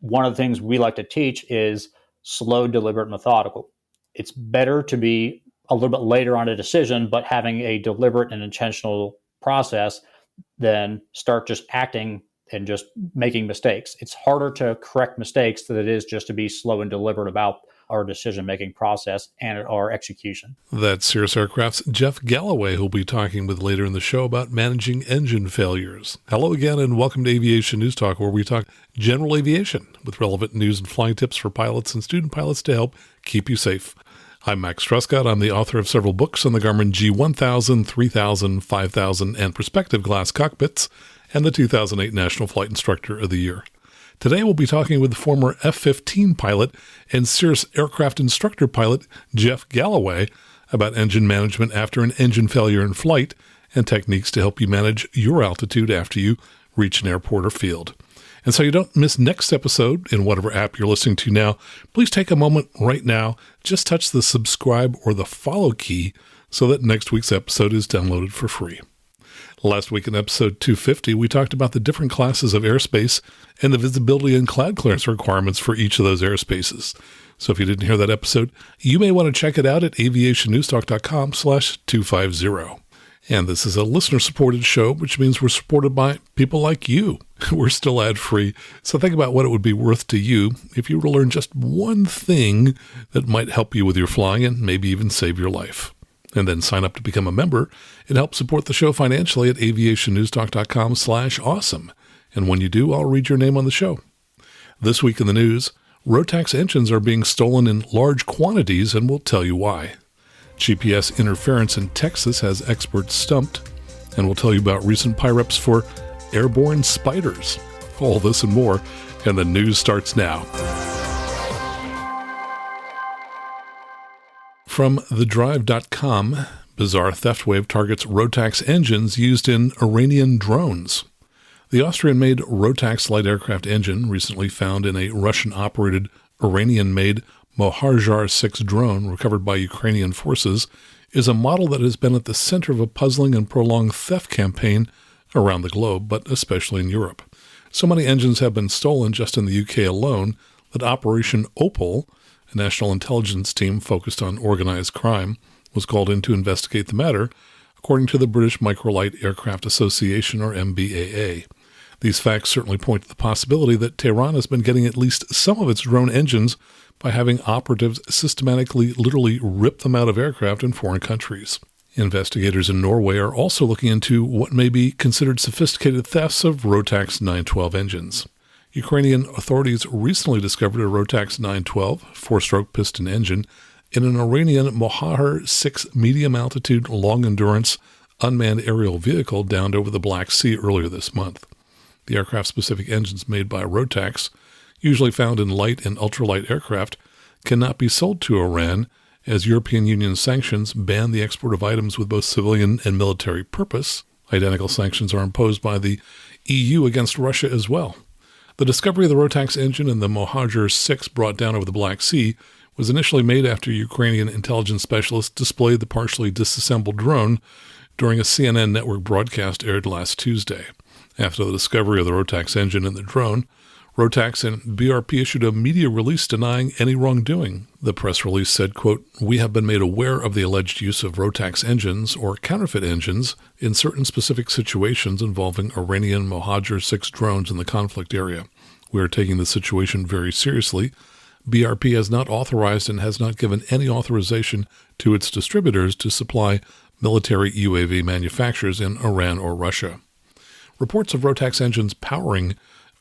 one of the things we like to teach is slow, deliberate, methodical. It's better to be a little bit later on a decision, but having a deliberate and intentional process than start just acting and just making mistakes. It's harder to correct mistakes than it is just to be slow and deliberate about our decision-making process and our execution. That's Cirrus Aircraft's Jeff Galloway, who'll be talking with later in the show about managing engine failures. Hello again, and welcome to Aviation News Talk, where we talk general aviation with relevant news and flying tips for pilots and student pilots to help keep you safe. I'm Max Truscott. I'm the author of several books on the Garmin G1000, 3000, 5000, and Perspective Glass cockpits, and the 2008 National Flight Instructor of the Year. Today we'll be talking with the former F-15 pilot and Cirrus Aircraft Instructor pilot Jeff Galloway about engine management after an engine failure in flight and techniques to help you manage your altitude after you reach an airport or field. And so you don't miss next episode in whatever app you're listening to now, please take a moment right now, just touch the subscribe or the follow key so that next week's episode is downloaded for free. Last week in episode 250, we talked about the different classes of airspace and the visibility and cloud clearance requirements for each of those airspaces. So if you didn't hear that episode, you may want to check it out at aviationnewstalk.com/250. And this is a listener-supported show, which means we're supported by people like you. We're still ad-free, so think about what it would be worth to you if you were to learn just one thing that might help you with your flying and maybe even save your life. And then sign up to become a member and help support the show financially at aviationnewstalk.com/awesome. And when you do, I'll read your name on the show. This week in the news, Rotax engines are being stolen in large quantities, and we'll tell you why. GPS interference in Texas has experts stumped, and we'll tell you about recent PIREPs for airborne spiders. All this and more, and the news starts now. From thedrive.com, bizarre theft wave targets Rotax engines used in Iranian drones. The Austrian-made Rotax light aircraft engine, recently found in a Russian-operated, Iranian-made Mohajer 6 drone recovered by Ukrainian forces, is a model that has been at the center of a puzzling and prolonged theft campaign around the globe, but especially in Europe. So many engines have been stolen just in the UK alone that Operation Opal, a national intelligence team focused on organized crime, was called in to investigate the matter, according to the British Microlight Aircraft Association, or MBAA. These facts certainly point to the possibility that Tehran has been getting at least some of its drone engines by having operatives systematically, literally rip them out of aircraft in foreign countries. Investigators in Norway are also looking into what may be considered sophisticated thefts of Rotax 912 engines. Ukrainian authorities recently discovered a Rotax 912 four-stroke piston engine in an Iranian Mohajer 6 medium-altitude, long-endurance, unmanned aerial vehicle downed over the Black Sea earlier this month. The aircraft-specific engines made by Rotax, usually found in light and ultralight aircraft, cannot be sold to Iran, as European Union sanctions ban the export of items with both civilian and military purpose. Identical sanctions are imposed by the EU against Russia as well. The discovery of the Rotax engine and the Mohajer 6 brought down over the Black Sea was initially made after Ukrainian intelligence specialists displayed the partially disassembled drone during a CNN network broadcast aired last Tuesday. After the discovery of the Rotax engine and the drone, Rotax and BRP issued a media release denying any wrongdoing. The press release said, quote, "We have been made aware of the alleged use of Rotax engines or counterfeit engines in certain specific situations involving Iranian Mohajer 6 drones in the conflict area. We are taking the situation very seriously. BRP has not authorized and has not given any authorization to its distributors to supply military UAV manufacturers in Iran or Russia." Reports of Rotax engines powering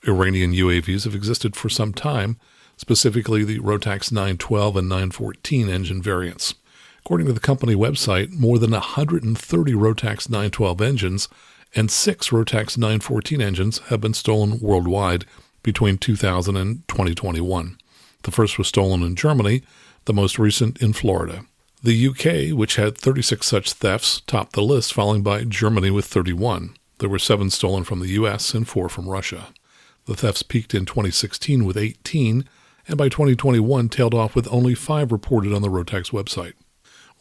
Iranian UAVs have existed for some time, specifically the Rotax 912 and 914 engine variants. According to the company website, more than 130 Rotax 912 engines and 6 Rotax 914 engines have been stolen worldwide between 2000 and 2021. The first was stolen in Germany, the most recent in Florida. The UK, which had 36 such thefts, topped the list, followed by Germany with 31. There were 7 stolen from the US and 4 from Russia. The thefts peaked in 2016 with 18, and by 2021 tailed off with only 5 reported on the Rotax website.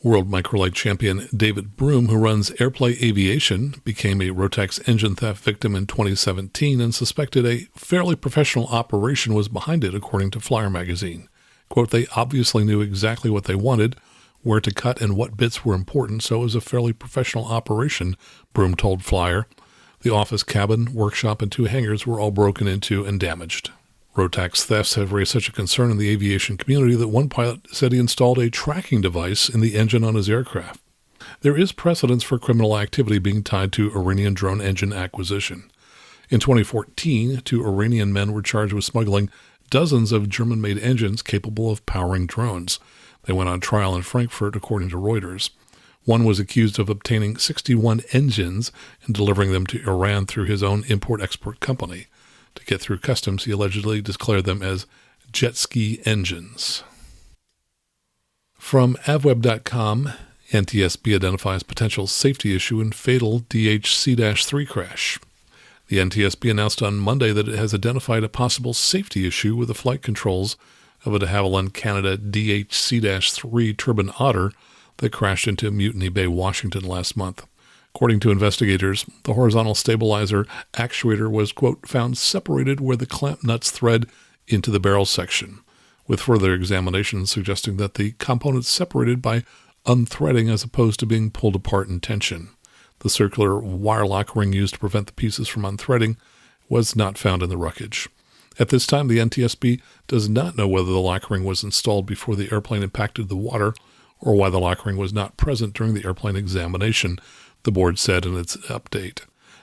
World microlight champion David Broom, who runs Airplay Aviation, became a Rotax engine theft victim in 2017 and suspected a fairly professional operation was behind it, according to Flyer magazine. Quote, they obviously knew exactly what they wanted, where to cut and what bits were important, so it was a fairly professional operation, Broom told Flyer. The office cabin, workshop, and 2 hangars were all broken into and damaged. Rotax thefts have raised such a concern in the aviation community that one pilot said he installed a tracking device in the engine on his aircraft. There is precedence for criminal activity being tied to Iranian drone engine acquisition. In 2014, 2 Iranian men were charged with smuggling dozens of German-made engines capable of powering drones. They went on trial in Frankfurt, according to Reuters. One was accused of obtaining 61 engines and delivering them to Iran through his own import-export company. To get through customs, he allegedly declared them as jet ski engines. From avweb.com, NTSB identifies potential safety issue in fatal DHC-3 crash. The NTSB announced on Monday that it has identified a possible safety issue with the flight controls of a de Havilland Canada DHC-3 turbine Otter that crashed into Mutiny Bay, Washington last month. According to investigators, the horizontal stabilizer actuator was, quote, found separated where the clamp nuts thread into the barrel section, with further examination suggesting that the components separated by unthreading as opposed to being pulled apart in tension. The circular wire lock ring used to prevent the pieces from unthreading was not found in the wreckage. At this time, the NTSB does not know whether the lock ring was installed before the airplane impacted the water or why the lock ring was not present during the airplane examination, the board said in its update.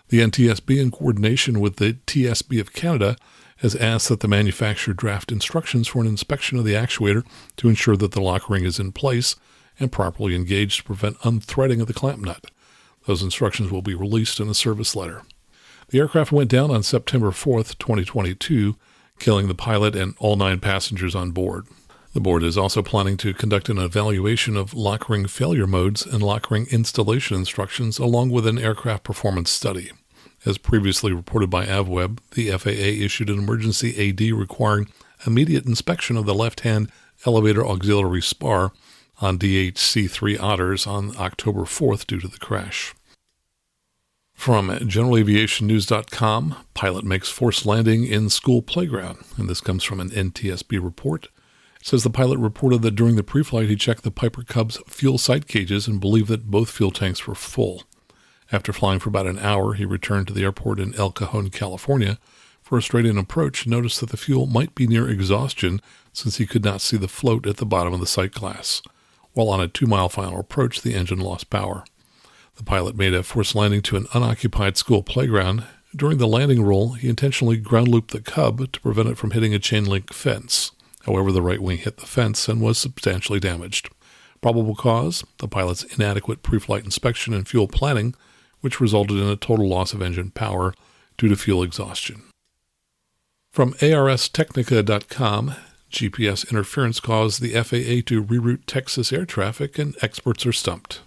The NTSB, in coordination with the TSB of Canada, has asked that the manufacturer draft instructions for an inspection of the actuator to ensure that the lock ring is in place and properly engaged to prevent unthreading of the clamp nut. Those instructions will be released in a service letter. The aircraft went down on September 4th, 2022, killing the pilot and all 9 passengers on board. The board is also planning to conduct an evaluation of lock ring failure modes and lock ring installation instructions along with an aircraft performance study. As previously reported by AvWeb, the FAA issued an emergency AD requiring immediate inspection of the left-hand elevator auxiliary spar on DHC-3 Otters on October 4th due to the crash. From GeneralAviationNews.com, pilot makes forced landing in school playground, and this comes from an NTSB report. It says the pilot reported that during the pre-flight he checked the Piper Cub's fuel sight gauges and believed that both fuel tanks were full. After flying for about an hour, he returned to the airport in El Cajon, California, for a straight-in approach and noticed that the fuel might be near exhaustion since he could not see the float at the bottom of the sight glass. While on a 2-mile final approach, the engine lost power. The pilot made a forced landing to an unoccupied school playground. During the landing roll, he intentionally ground-looped the Cub to prevent it from hitting a chain-link fence. However, the right wing hit the fence and was substantially damaged. Probable cause? The pilot's inadequate pre-flight inspection and fuel planning, which resulted in a total loss of engine power due to fuel exhaustion. From ARSTechnica.com, GPS interference caused the FAA to reroute Texas air traffic, and experts are stumped.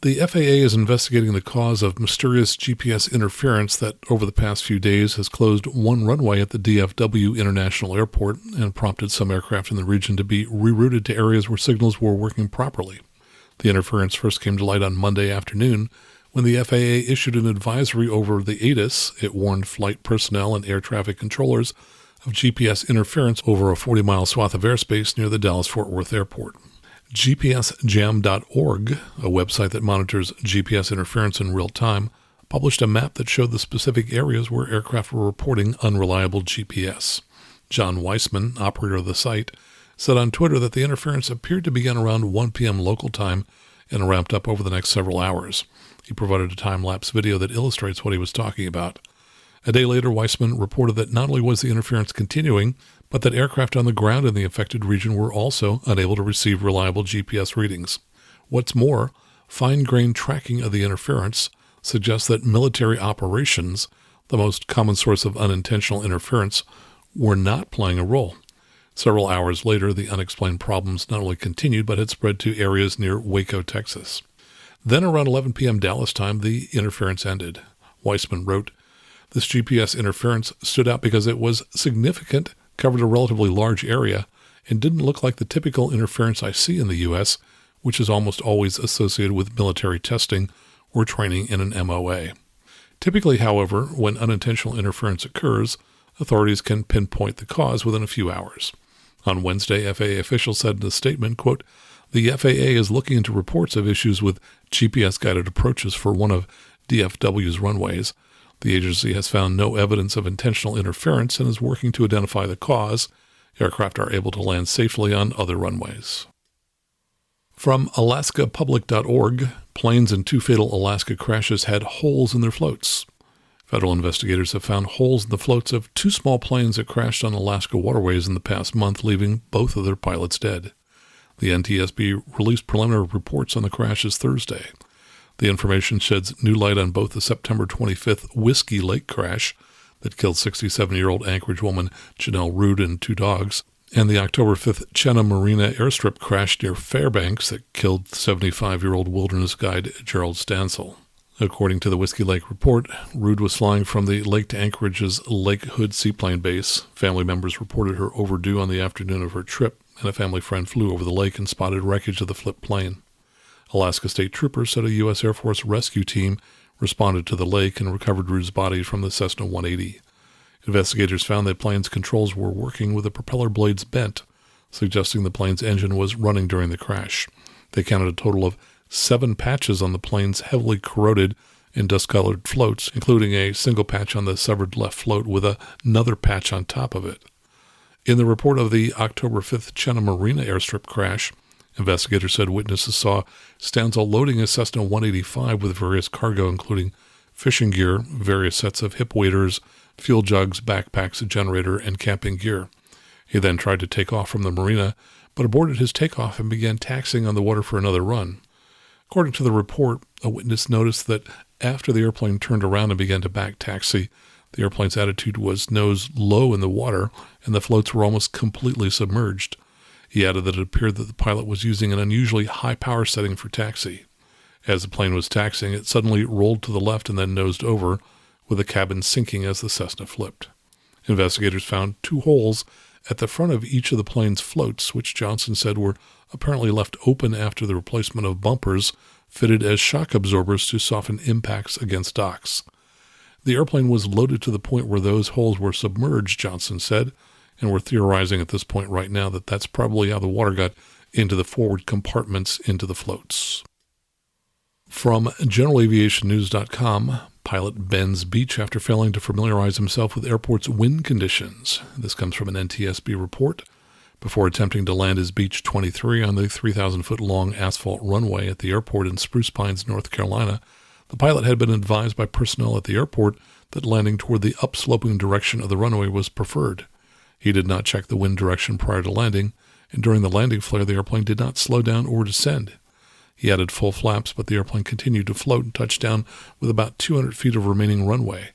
The FAA is investigating the cause of mysterious GPS interference that, over the past few days, has closed one runway at the DFW International Airport and prompted some aircraft in the region to be rerouted to areas where signals were working properly. The interference first came to light on Monday afternoon when the FAA issued an advisory over the ATIS. It warned flight personnel and air traffic controllers of GPS interference over a 40-mile swath of airspace near the Dallas-Fort Worth Airport. GPSjam.org, a website that monitors GPS interference in real time, published a map that showed the specific areas where aircraft were reporting unreliable GPS. John Weissman, operator of the site, said on Twitter that the interference appeared to begin around 1 p.m. local time and ramped up over the next several hours. He provided a time-lapse video that illustrates what he was talking about. A day later, Weissman reported that not only was the interference continuing, but that aircraft on the ground in the affected region were also unable to receive reliable GPS readings. What's more, fine-grained tracking of the interference suggests that military operations, the most common source of unintentional interference, were not playing a role. Several hours later, the unexplained problems not only continued, but had spread to areas near Waco, Texas. Then around 11 p.m. Dallas time, the interference ended. Weissman wrote, "This GPS interference stood out because it was significant, covered a relatively large area, and didn't look like the typical interference I see in the U.S., which is almost always associated with military testing or training in an MOA. Typically, however, when unintentional interference occurs, authorities can pinpoint the cause within a few hours. On Wednesday, FAA officials said in a statement, quote, "The FAA is looking into reports of issues with GPS-guided approaches for one of DFW's runways. The agency has found no evidence of intentional interference and is working to identify the cause. Aircraft are able to land safely on other runways." From alaskapublic.org, planes in 2 fatal Alaska crashes had holes in their floats. Federal investigators have found holes in the floats of 2 small planes that crashed on Alaska waterways in the past month, leaving both of their pilots dead. The NTSB released preliminary reports on the crashes Thursday. The information sheds new light on both the September 25th Whiskey Lake crash that killed 67-year-old Anchorage woman Janelle Rood and 2 dogs, and the October 5th Chenna Marina airstrip crash near Fairbanks that killed 75-year-old wilderness guide Gerald Stansel. According to the Whiskey Lake report, Rood was flying from the Lake to Anchorage's Lake Hood seaplane base. Family members reported her overdue on the afternoon of her trip, and a family friend flew over the lake and spotted wreckage of the flipped plane. Alaska State Troopers said a U.S. Air Force rescue team responded to the lake and recovered Rood's body from the Cessna 180. Investigators found that plane's controls were working with the propeller blades bent, suggesting the plane's engine was running during the crash. They counted a total of 7 patches on the plane's heavily corroded and dust-colored floats, including a single patch on the severed left float with another patch on top of it. In the report of the October 5th Chenna Marina airstrip crash, investigators said witnesses saw Stansel loading a Cessna 185 with various cargo, including fishing gear, various sets of hip waders, fuel jugs, backpacks, a generator, and camping gear. He then tried to take off from the marina, but aborted his takeoff and began taxiing on the water for another run. According to the report, a witness noticed that after the airplane turned around and began to back taxi, the airplane's attitude was nose low in the water, and the floats were almost completely submerged. He added that it appeared that the pilot was using an unusually high power setting for taxi. As the plane was taxiing, it suddenly rolled to the left and then nosed over, with the cabin sinking as the Cessna flipped. Investigators found 2 holes at the front of each of the plane's floats, which Johnson said were apparently left open after the replacement of bumpers fitted as shock absorbers to soften impacts against docks. The airplane was loaded to the point where those holes were submerged, Johnson said, and we're theorizing at this point right now that that's probably how the water got into the forward compartments into the floats. From GeneralAviationNews.com, pilot bends beach after failing to familiarize himself with airport's wind conditions. This comes from an NTSB report. Before attempting to land his Beech 23 on the 3,000-foot-long asphalt runway at the airport in Spruce Pines, North Carolina, the pilot had been advised by personnel at the airport that landing toward the upsloping direction of the runway was preferred. He did not check the wind direction prior to landing, and during the landing flare, the airplane did not slow down or descend. He added full flaps, but the airplane continued to float and touched down with about 200 feet of remaining runway.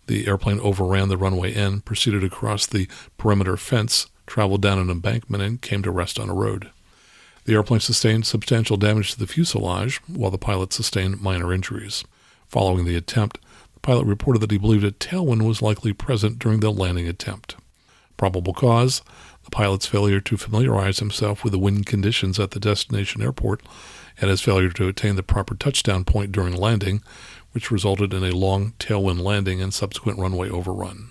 The airplane overran the runway end, proceeded across the perimeter fence, traveled down an embankment, and came to rest on a road. The airplane sustained substantial damage to the fuselage, while the pilot sustained minor injuries. Following the attempt, the pilot reported that he believed a tailwind was likely present during the landing attempt. Probable cause: the pilot's failure to familiarize himself with the wind conditions at the destination airport and his failure to attain the proper touchdown point during landing, which resulted in a long tailwind landing and subsequent runway overrun.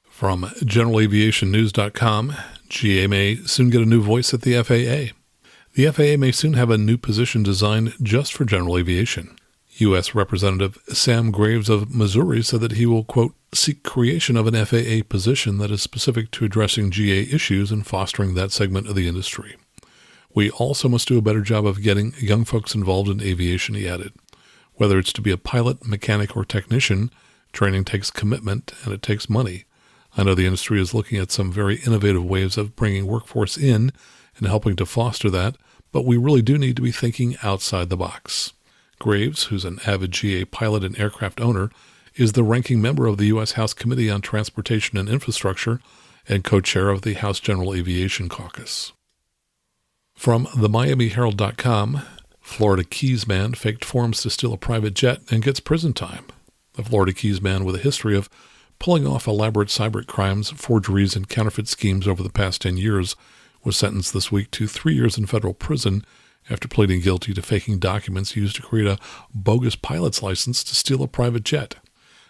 From GeneralAviationNews.com, GA may soon get a new voice at the FAA. The FAA may soon have a new position designed just for general aviation. U.S. Representative Sam Graves of Missouri said that he will, quote, seek creation of an FAA position that is specific to addressing GA issues and fostering that segment of the industry. We also must do a better job of getting young folks involved in aviation, he added. Whether it's to be a pilot, mechanic, or technician, training takes commitment and it takes money. I know the industry is looking at some very innovative ways of bringing workforce in and helping to foster that, but we really do need to be thinking outside the box. Graves, who's an avid GA pilot and aircraft owner, is the ranking member of the U.S. House Committee on Transportation and Infrastructure and co-chair of the House General Aviation Caucus. From TheMiamiHerald.com, Florida Keys man faked forms to steal a private jet and gets prison time. The Florida Keys man with a history of pulling off elaborate cyber crimes, forgeries, and counterfeit schemes over the past 10 years was sentenced this week to 3 years in federal prison after pleading guilty to faking documents used to create a bogus pilot's license to steal a private jet.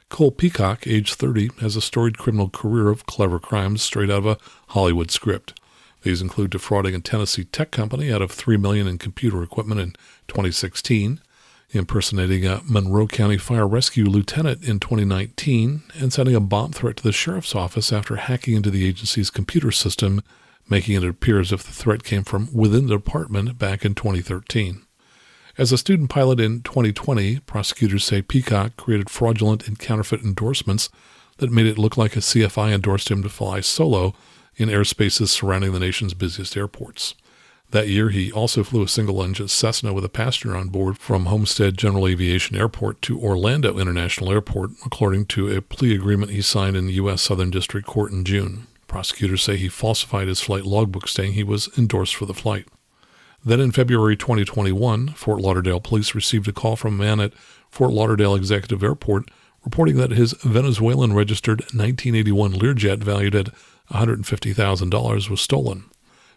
Cole Peacock, age 30, has a storied criminal career of clever crimes straight out of a Hollywood script. These include defrauding a Tennessee tech company out of $3 million in computer equipment in 2016, impersonating a Monroe County Fire Rescue lieutenant in 2019, and sending a bomb threat to the sheriff's office after hacking into the agency's computer system, making it appear as if the threat came from within the department back in 2013. As a student pilot in 2020, prosecutors say Peacock created fraudulent and counterfeit endorsements that made it look like a CFI endorsed him to fly solo in airspaces surrounding the nation's busiest airports. That year, he also flew a single-engine Cessna with a passenger on board from Homestead General Aviation Airport to Orlando International Airport, according to a plea agreement he signed in the U.S. Southern District Court in June. Prosecutors say he falsified his flight logbook saying he was endorsed for the flight. Then in February 2021, Fort Lauderdale police received a call from a man at Fort Lauderdale Executive Airport reporting that his Venezuelan-registered 1981 Learjet valued at $150,000 was stolen.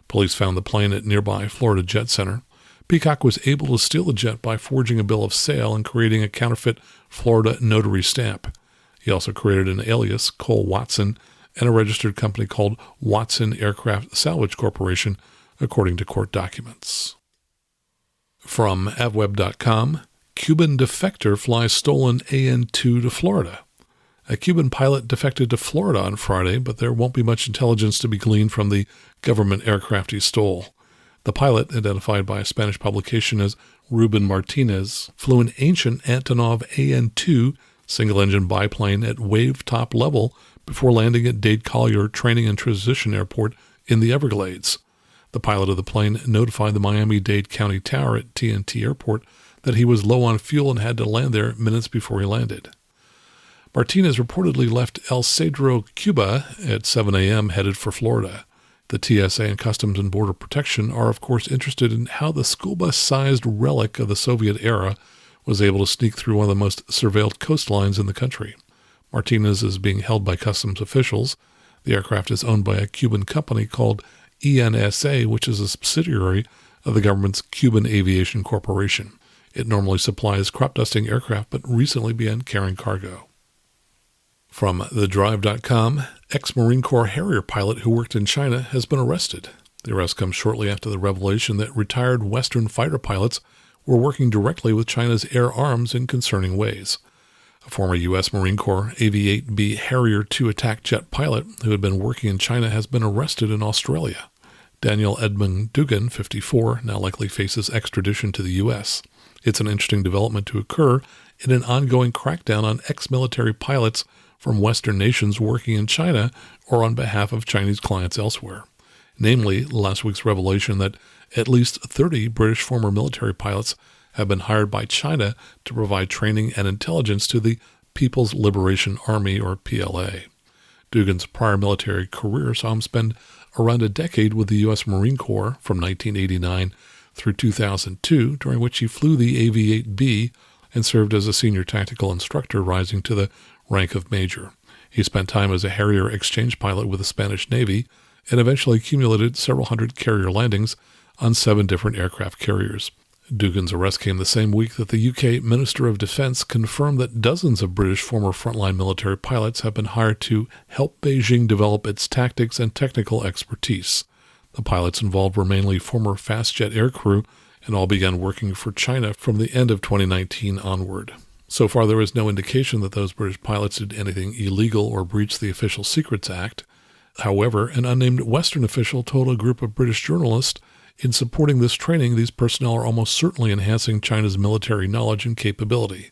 Police found the plane at nearby Florida Jet Center. Peacock was able to steal the jet by forging a bill of sale and creating a counterfeit Florida notary stamp. He also created an alias, Cole Watson, and a registered company called Watson Aircraft Salvage Corporation, according to court documents. From avweb.com, Cuban defector flies stolen AN-2 to Florida. A Cuban pilot defected to Florida on Friday, but there won't be much intelligence to be gleaned from the government aircraft he stole. The pilot, identified by a Spanish publication as Ruben Martinez, flew an ancient Antonov AN-2 single-engine biplane at wave-top level before landing at Dade Collier Training and Transition Airport in the Everglades. The pilot of the plane notified the Miami-Dade County Tower at TNT Airport that he was low on fuel and had to land there minutes before he landed. Martinez reportedly left El Cedro, Cuba at 7 a.m. headed for Florida. The TSA and Customs and Border Protection are, of course, interested in how the school bus-sized relic of the Soviet era was able to sneak through one of the most surveilled coastlines in the country. Martinez is being held by customs officials. The aircraft is owned by a Cuban company called ENSA, which is a subsidiary of the government's Cuban Aviation Corporation. It normally supplies crop-dusting aircraft, but recently began carrying cargo. From thedrive.com, ex-Marine Corps Harrier pilot who worked in China has been arrested. The arrest comes shortly after the revelation that retired Western fighter pilots were working directly with China's air arms in concerning ways. A former U.S. Marine Corps AV-8B Harrier II attack jet pilot who had been working in China has been arrested in Australia. Daniel Edmund Dugan, 54, now likely faces extradition to the U.S. It's an interesting development to occur in an ongoing crackdown on ex-military pilots from Western nations working in China or on behalf of Chinese clients elsewhere. Namely, last week's revelation that at least 30 British former military pilots have been hired by China to provide training and intelligence to the People's Liberation Army, or PLA. Dugan's prior military career saw him spend around a decade with the U.S. Marine Corps from 1989 through 2002, during which he flew the AV-8B and served as a senior tactical instructor, rising to the rank of major. He spent time as a Harrier exchange pilot with the Spanish Navy and eventually accumulated several hundred carrier landings on 7 different aircraft carriers. Dugan's arrest came the same week that the UK Minister of Defence confirmed that dozens of British former frontline military pilots have been hired to help Beijing develop its tactics and technical expertise. The pilots involved were mainly former fast-jet aircrew and all began working for China from the end of 2019 onward. So far, there is no indication that those British pilots did anything illegal or breached the Official Secrets Act. However, an unnamed Western official told a group of British journalists, in supporting this training, these personnel are almost certainly enhancing China's military knowledge and capability.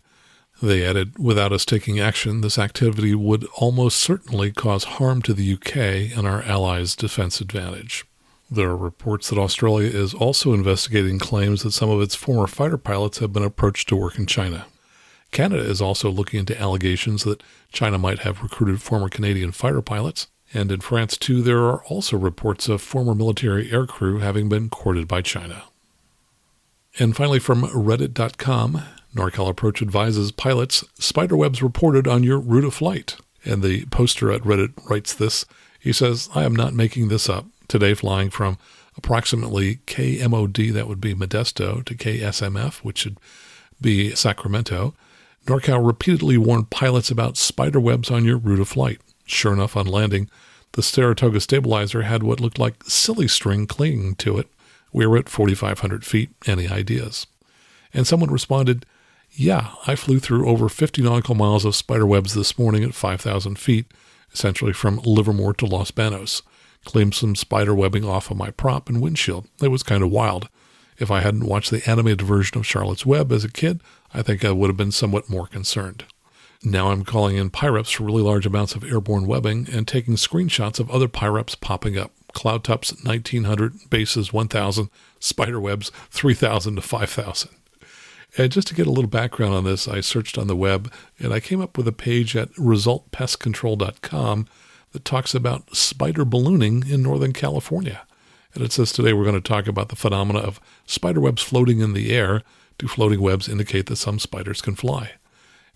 They added, without us taking action, this activity would almost certainly cause harm to the UK and our allies' defense advantage. There are reports that Australia is also investigating claims that some of its former fighter pilots have been approached to work in China. Canada is also looking into allegations that China might have recruited former Canadian fighter pilots. And in France, too, there are also reports of former military aircrew having been courted by China. And finally, from Reddit.com, NorCal Approach advises pilots, spiderwebs reported on your route of flight. And the poster at Reddit writes this. He says, I am not making this up. Today, flying from approximately KMOD, that would be Modesto, to KSMF, which should be Sacramento. NorCal repeatedly warned pilots about spider webs on your route of flight. Sure enough, on landing, the Saratoga stabilizer had what looked like silly string clinging to it. We were at 4,500 feet. Any ideas? And someone responded, yeah, I flew through over 50 nautical miles of spider webs this morning at 5,000 feet, essentially from Livermore to Los Banos. Claimed some spider webbing off of my prop and windshield. It was kind of wild. If I hadn't watched the animated version of Charlotte's Web as a kid, I think I would have been somewhat more concerned. Now I'm calling in PIREPs for really large amounts of airborne webbing and taking screenshots of other PIREPs popping up. Cloud tops 1,900, bases 1,000, spider webs 3,000 to 5,000. And just to get a little background on this, I searched on the web and I came up with a page at resultpestcontrol.com that talks about spider ballooning in Northern California. And it says today we're going to talk about the phenomena of spider webs floating in the air. Do floating webs indicate that some spiders can fly?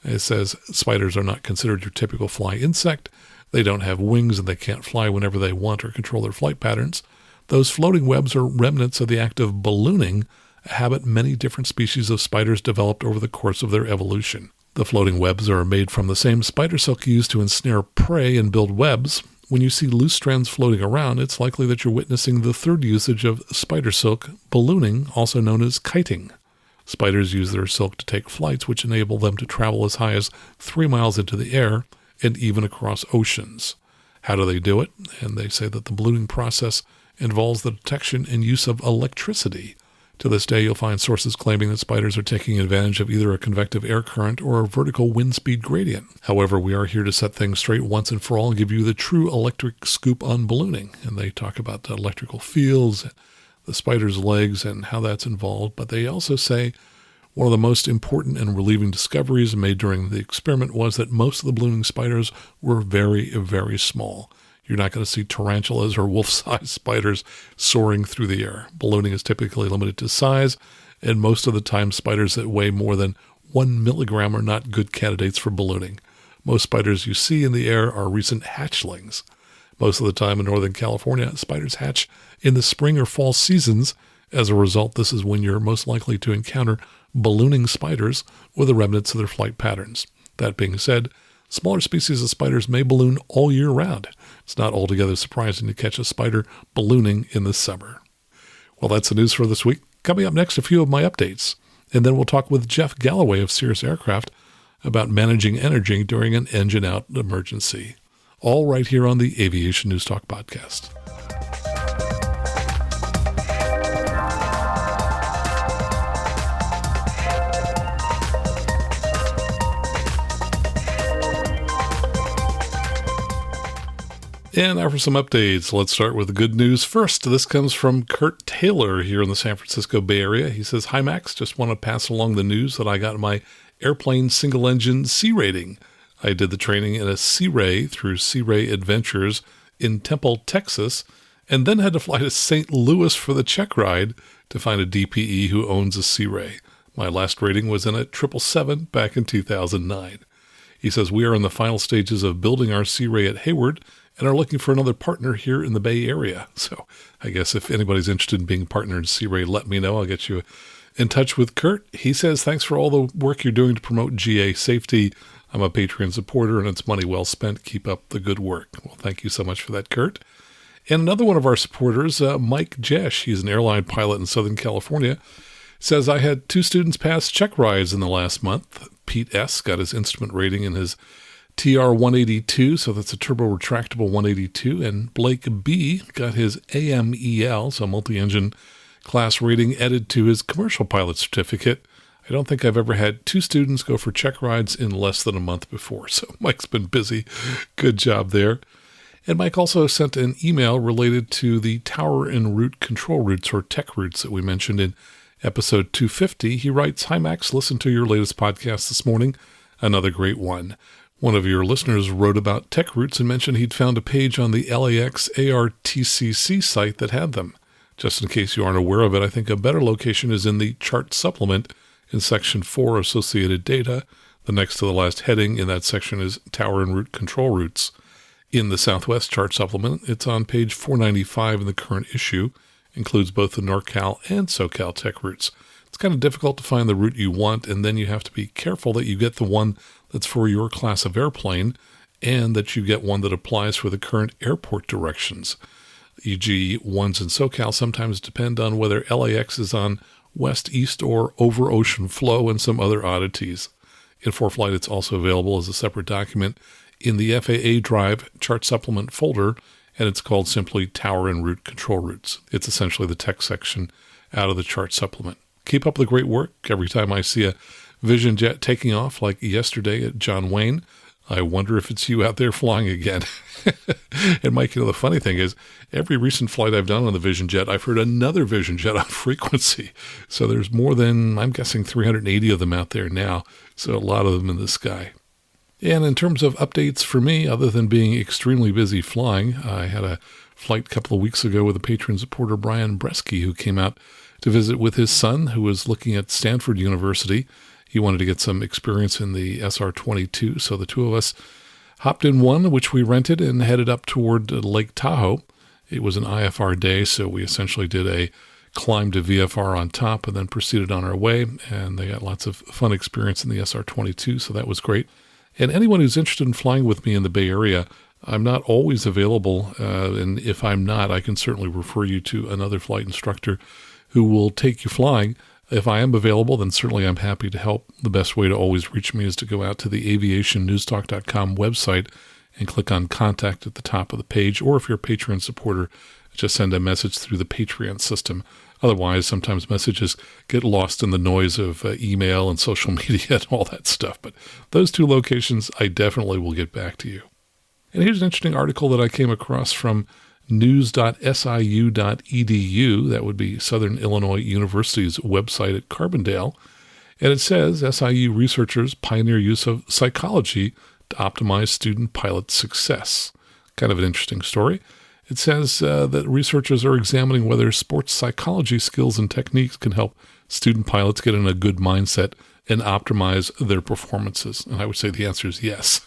And it says spiders are not considered your typical fly insect. They don't have wings and they can't fly whenever they want or control their flight patterns. Those floating webs are remnants of the act of ballooning, a habit many different species of spiders developed over the course of their evolution. The floating webs are made from the same spider silk used to ensnare prey and build webs. When you see loose strands floating around, it's likely that you're witnessing the third usage of spider silk, ballooning, also known as kiting. Spiders use their silk to take flights, which enable them to travel as high as 3 miles into the air and even across oceans. How do they do it? And they say that the ballooning process involves the detection and use of electricity. To this day, you'll find sources claiming that spiders are taking advantage of either a convective air current or a vertical wind speed gradient. However, we are here to set things straight once and for all and give you the true electric scoop on ballooning. And they talk about the electrical fields, the spider's legs, and how that's involved. But they also say one of the most important and relieving discoveries made during the experiment was that most of the ballooning spiders were very, very small. You're not going to see tarantulas or wolf-sized spiders soaring through the air. Ballooning is typically limited to size, and most of the time spiders that weigh more than 1 milligram are not good candidates for ballooning. Most spiders you see in the air are recent hatchlings. Most of the time in Northern California, spiders hatch in the spring or fall seasons. As a result, this is when you're most likely to encounter ballooning spiders or the remnants of their flight patterns. That being said, smaller species of spiders may balloon all year round. It's not altogether surprising to catch a spider ballooning in the summer. Well, that's the news for this week. Coming up next, a few of my updates. And then we'll talk with Jeff Galloway of Cirrus Aircraft about managing energy during an engine-out emergency. All right here on the Aviation News Talk podcast. And now for some updates. Let's start with the good news first. This comes from Kurt Taylor here in the San Francisco Bay Area. He says, "Hi, Max. Just want to pass along the news that I got my airplane single-engine C rating. I did the training in a C-Ray through C-Ray Adventures in Temple, Texas, and then had to fly to St. Louis for the check ride to find a DPE who owns a C-Ray. My last rating was in a 777 back in 2009. He says, "We are in the final stages of building our C-Ray at Hayward and are looking for another partner here in the Bay Area." So I guess if anybody's interested in being a partner in C-Ray, let me know. I'll get you in touch with Kurt. He says, "Thanks for all the work you're doing to promote GA safety. I'm a Patreon supporter and it's money well spent. Keep up the good work." Well, thank you so much for that, Kurt. And another one of our supporters, Mike Jesh, he's an airline pilot in Southern California, says, "I had 2 students pass check rides in the last month. Pete S. got his instrument rating in his TR-182, so that's a turbo retractable 182, and Blake B. got his AMEL, so multi-engine class rating, added to his commercial pilot certificate. I don't think I've ever had 2 students go for check rides in less than a month before." So Mike's been busy. Good job there. And Mike also sent an email related to the tower and route control routes, or tech routes, that we mentioned in episode 250. He writes, "Hi, Max. Listened to your latest podcast this morning. Another great one. One of your listeners wrote about tech routes and mentioned he'd found a page on the LAX ARTCC site that had them. Just in case you aren't aware of it, I think a better location is in the chart supplement in section 4, associated data. The next to the last heading in that section is tower and route control routes. In the Southwest chart supplement, it's on page 495 in the current issue, includes both the NorCal and SoCal Tech routes. It's kind of difficult to find the route you want, and then you have to be careful that you get the one that's for your class of airplane and that you get one that applies for the current airport directions. E.g., ones in SoCal sometimes depend on whether LAX is on west, east, or over ocean flow and some other oddities. In ForeFlight, it's also available as a separate document in the FAA Drive Chart Supplement folder, and it's called simply Tower and Route Control Routes. It's essentially the tech section out of the chart supplement. Keep up the great work. Every time I see a Vision jet taking off, like yesterday at John Wayne, I wonder if it's you out there flying again. And Mike, the funny thing is, every recent flight I've done on the Vision jet, I've heard another Vision jet on frequency. So there's more than, I'm guessing, 380 of them out there now. So a lot of them in the sky. And in terms of updates for me, other than being extremely busy flying, I had a flight a couple of weeks ago with a patron supporter, Brian Bresky, who came out to visit with his son, who was looking at Stanford University. He wanted to get some experience in the SR20, so the two of us hopped in one, which we rented, and headed up toward Lake Tahoe. It was an IFR day, so we essentially did a climb to VFR on top and then proceeded on our way, and they got lots of fun experience in the SR22, so that was great. And anyone who's interested in flying with me in the Bay Area, I'm not always available, and if I'm not, I can certainly refer you to another flight instructor who will take you flying. If I am available, then certainly I'm happy to help. The best way to always reach me is to go out to the aviationnewstalk.com website and click on Contact at the top of the page, or if you're a Patreon supporter, just send a message through the Patreon system. Otherwise, sometimes messages get lost in the noise of email and social media and all that stuff. But those two locations, I definitely will get back to you. And here's an interesting article that I came across from news.siu.edu. That would be Southern Illinois University's website at Carbondale. And it says, SIU researchers pioneer use of psychology to optimize student pilot success. Kind of an interesting story. It says that researchers are examining whether sports psychology skills and techniques can help student pilots get in a good mindset and optimize their performances. And I would say the answer is yes.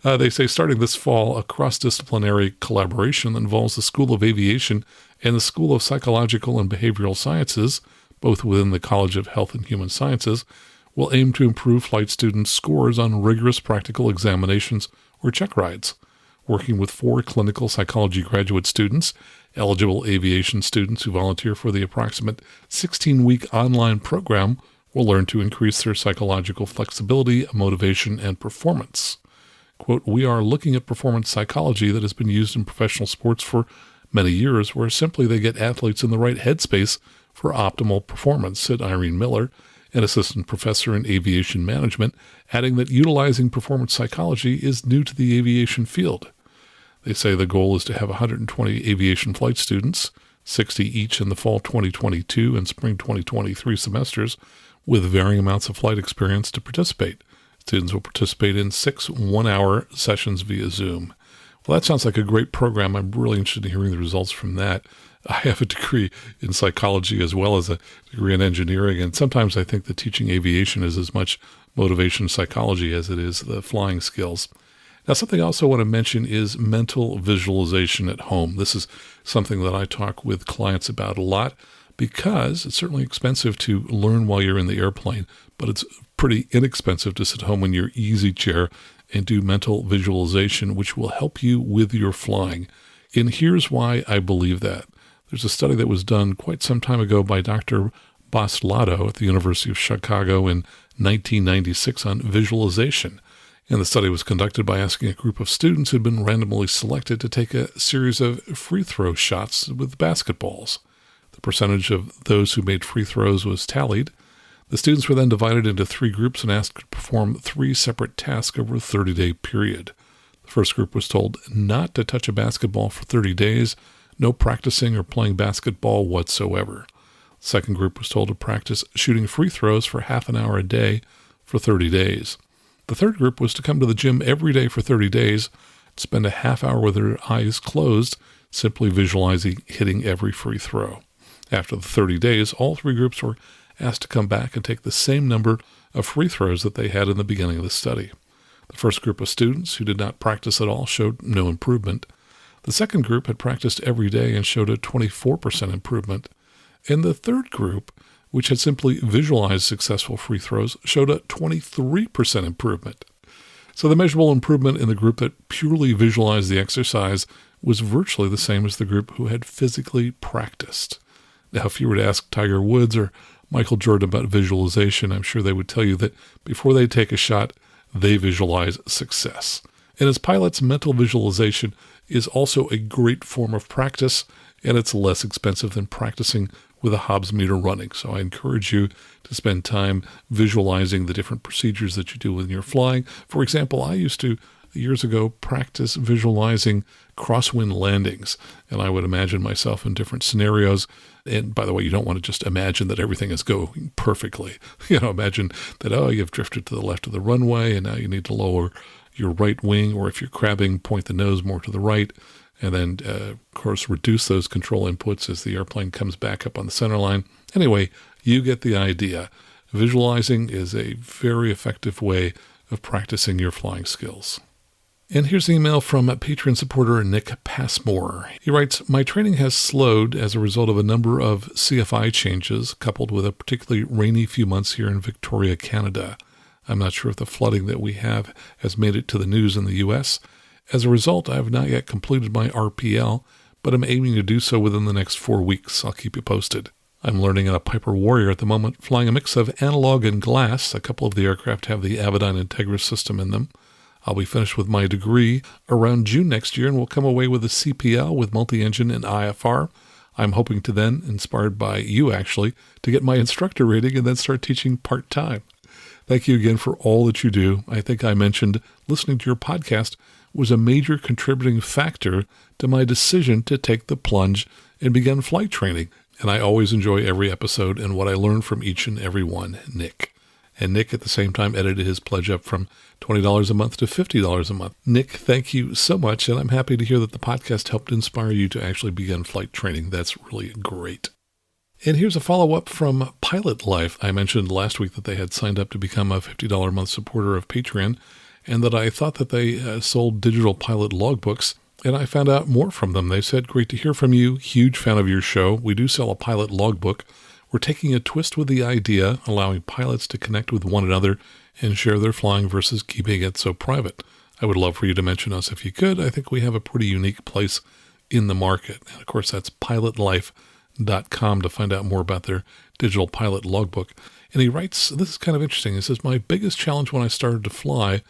They say starting this fall, a cross-disciplinary collaboration that involves the School of Aviation and the School of Psychological and Behavioral Sciences, both within the College of Health and Human Sciences, will aim to improve flight students' scores on rigorous practical examinations or check rides. Working with 4 clinical psychology graduate students, eligible aviation students who volunteer for the approximate 16-week online program will learn to increase their psychological flexibility, motivation, and performance. Quote, we are looking at performance psychology that has been used in professional sports for many years, where simply they get athletes in the right headspace for optimal performance, said Irene Miller, an assistant professor in aviation management, adding that utilizing performance psychology is new to the aviation field. They say the goal is to have 120 aviation flight students, 60 each in the fall 2022 and spring 2023 semesters, with varying amounts of flight experience to participate. Students will participate in 6 one-hour sessions via Zoom. Well, that sounds like a great program. I'm really interested in hearing the results from that. I have a degree in psychology as well as a degree in engineering, and sometimes I think that teaching aviation is as much motivation psychology as it is the flying skills. Now, something I also want to mention is mental visualization at home. This is something that I talk with clients about a lot because it's certainly expensive to learn while you're in the airplane, but it's pretty inexpensive to sit home in your easy chair and do mental visualization, which will help you with your flying. And here's why I believe that. There's a study that was done quite some time ago by Dr. Baslato at the University of Chicago in 1996 on visualization. And the study was conducted by asking a group of students who had been randomly selected to take a series of free throw shots with basketballs. The percentage of those who made free throws was tallied. The students were then divided into 3 groups and asked to perform 3 separate tasks over a 30-day period. The first group was told not to touch a basketball for 30 days, no practicing or playing basketball whatsoever. The second group was told to practice shooting free throws for half an hour a day for 30 days. The third group was to come to the gym every day for 30 days, spend a half hour with their eyes closed, simply visualizing hitting every free throw. After the 30 days, all 3 groups were asked to come back and take the same number of free throws that they had in the beginning of the study. The first group of students who did not practice at all showed no improvement. The second group had practiced every day and showed a 24% improvement. And the third group, which had simply visualized successful free throws, showed a 23% improvement. So the measurable improvement in the group that purely visualized the exercise was virtually the same as the group who had physically practiced. Now, if you were to ask Tiger Woods or Michael Jordan about visualization, I'm sure they would tell you that before they take a shot, they visualize success. And as pilots, mental visualization is also a great form of practice, and it's less expensive than practicing with a Hobbs meter running. So I encourage you to spend time visualizing the different procedures that you do when you're flying. For example, I used to, years ago, practice visualizing crosswind landings, and I would imagine myself in different scenarios. And by the way, you don't want to just imagine that everything is going perfectly. Imagine that, you've drifted to the left of the runway, and now you need to lower your right wing, or if you're crabbing, point the nose more to the right, and then, of course, reduce those control inputs as the airplane comes back up on the center line. Anyway, you get the idea. Visualizing is a very effective way of practicing your flying skills. And here's an email from Patreon supporter Nick Passmore. He writes, "My training has slowed as a result of a number of CFI changes, coupled with a particularly rainy few months here in Victoria, Canada. I'm not sure if the flooding that we have has made it to the news in the U.S. As a result, I have not yet completed my RPL, but I'm aiming to do so within the next 4 weeks. I'll keep you posted. I'm learning on a Piper Warrior at the moment, flying a mix of analog and glass. A couple of the aircraft have the Avidyne Integris system in them. I'll be finished with my degree around June next year and will come away with a CPL with multi-engine and IFR. I'm hoping to then, inspired by you actually, to get my instructor rating and then start teaching part-time. Thank you again for all that you do. I think I mentioned listening to your podcast was a major contributing factor to my decision to take the plunge and begin flight training. And I always enjoy every episode and what I learn from each and every one, Nick." And Nick at the same time edited his pledge up from $20 a month to $50 a month. Nick, thank you so much. And I'm happy to hear that the podcast helped inspire you to actually begin flight training. That's really great. And here's a follow-up from Pilot Life. I mentioned last week that they had signed up to become a $50 a month supporter of Patreon, and that I thought that they sold digital pilot logbooks, and I found out more from them. They said, "Great to hear from you. Huge fan of your show. We do sell a pilot logbook. We're taking a twist with the idea, allowing pilots to connect with one another and share their flying versus keeping it so private. I would love for you to mention us if you could. I think we have a pretty unique place in the market." And of course, that's pilotlife.com to find out more about their digital pilot logbook. And he writes, this is kind of interesting. He says, "My biggest challenge when I started to fly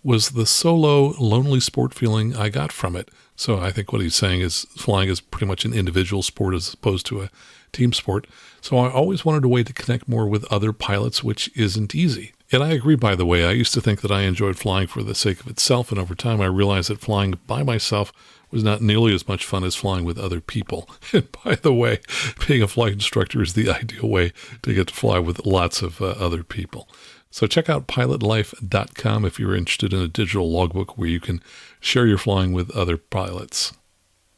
was the solo, lonely sport feeling I got from it." So I think what he's saying is flying is pretty much an individual sport as opposed to a team sport. So I always wanted a way to connect more with other pilots, which isn't easy. And I agree, by the way. I used to think that I enjoyed flying for the sake of itself, and over time I realized that flying by myself was not nearly as much fun as flying with other people. And by the way, being a flight instructor is the ideal way to get to fly with lots of other people. So check out pilotlife.com if you're interested in a digital logbook where you can share your flying with other pilots.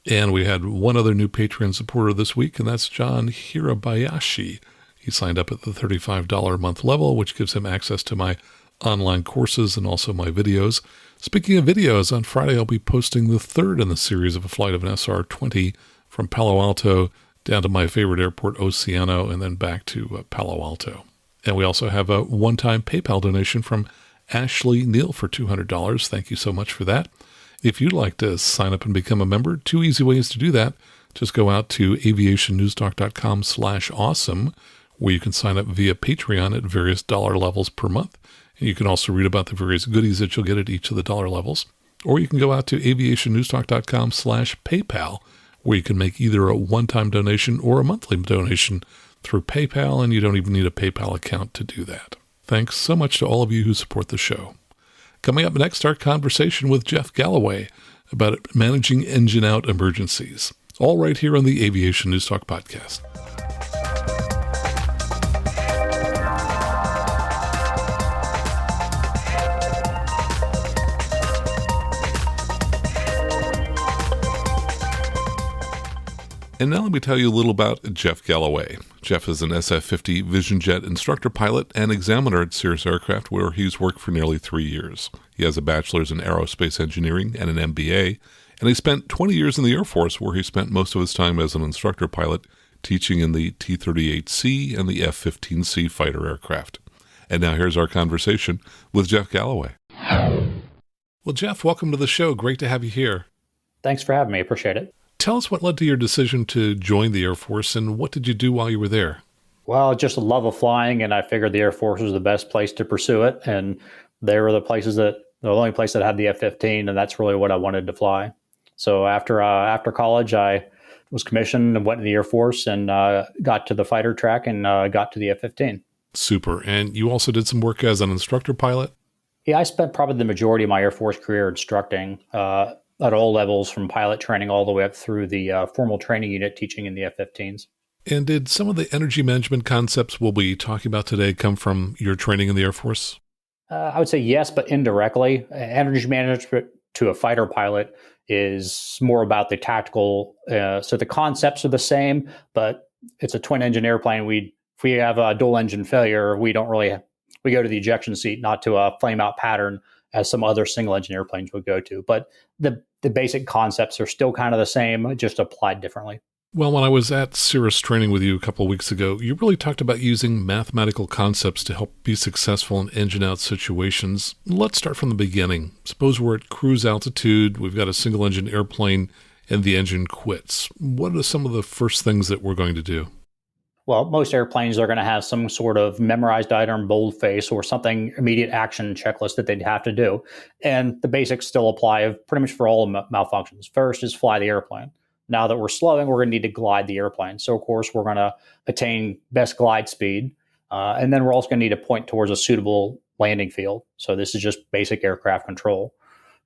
And we had one other new Patreon supporter this week, and that's John Hirabayashi. He signed up at the $35 a month level, which gives him access to my online courses and also my videos. Speaking of videos, on Friday I'll be posting the third in the series of a flight of an SR20 from Palo Alto down to my favorite airport, Oceano, and then back to Palo Alto. And we also have a one-time PayPal donation from Ashley Neal for $200. Thank you so much for that. If you'd like to sign up and become a member, 2 easy ways to do that. Just go out to aviationnewstalk.com/awesome, where you can sign up via Patreon at various dollar levels per month. And you can also read about the various goodies that you'll get at each of the dollar levels. Or you can go out to aviationnewstalk.com/PayPal, where you can make either a one-time donation or a monthly donation through PayPal, and you don't even need a PayPal account to do that. Thanks so much to all of you who support the show. Coming up next, our conversation with Jeff Galloway about managing engine-out emergencies. All right here on the Aviation News Talk podcast. And now let me tell you a little about Jeff Galloway. Jeff is an SF-50 Vision Jet instructor pilot and examiner at Cirrus Aircraft, where he's worked for nearly 3 years. He has a bachelor's in aerospace engineering and an MBA, And he spent 20 years in the Air Force, where he spent most of his time as an instructor pilot, teaching in the T-38C and the F-15C fighter aircraft. And now here's our conversation with Jeff Galloway. Well, Jeff, welcome to the show. Great to have you here. Thanks for having me. Appreciate it. Tell us what led to your decision to join the Air Force, and what did you do while you were there? Well, just a love of flying, and I figured the Air Force was the best place to pursue it. And they were the only place that had the F-15, and that's really what I wanted to fly. So after college, I was commissioned and went to the Air Force and got to the fighter track and got to the F-15. Super. And you also did some work as an instructor pilot? Yeah, I spent probably the majority of my Air Force career instructing at all levels, from pilot training all the way up through the formal training unit teaching in the F-15s. And did some of the energy management concepts we'll be talking about today come from your training in the Air Force? I would say yes, but indirectly. Energy management to a fighter pilot is more about the tactical. So the concepts are the same, but it's a twin engine airplane. If we have a dual engine failure, we go to the ejection seat, not to a flame out pattern as some other single engine airplanes would go to. But the basic concepts are still kind of the same, just applied differently. Well, when I was at Cirrus training with you a couple of weeks ago, you really talked about using mathematical concepts to help be successful in engine out situations. Let's start from the beginning. Suppose we're at cruise altitude, we've got a single engine airplane, and the engine quits. What are some of the first things that we're going to do? Well, most airplanes are going to have some sort of memorized item, boldface, or something immediate action checklist that they'd have to do. And the basics still apply pretty much for all malfunctions. First is fly the airplane. Now that we're slowing, we're going to need to glide the airplane. So, of course, we're going to attain best glide speed. And then we're also going to need to point towards a suitable landing field. So this is just basic aircraft control.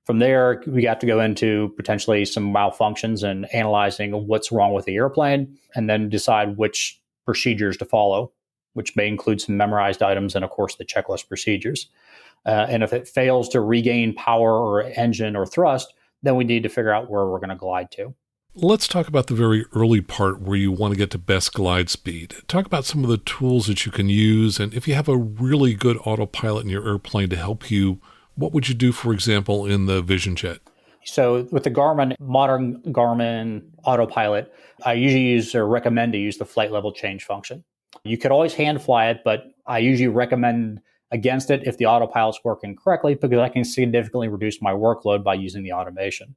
From there, we have to go into potentially some malfunctions and analyzing what's wrong with the airplane, and then decide which procedures to follow, which may include some memorized items and, of course, the checklist procedures. And if it fails to regain power or engine or thrust, then we need to figure out where we're going to glide to. Let's talk about the very early part where you want to get to best glide speed. Talk about some of the tools that you can use, and if you have a really good autopilot in your airplane to help you, what would you do, for example, in the Vision Jet? So with the modern Garmin autopilot, I usually use or recommend to use the flight level change function. You could always hand fly it, but I usually recommend against it if the autopilot's working correctly, because I can significantly reduce my workload by using the automation.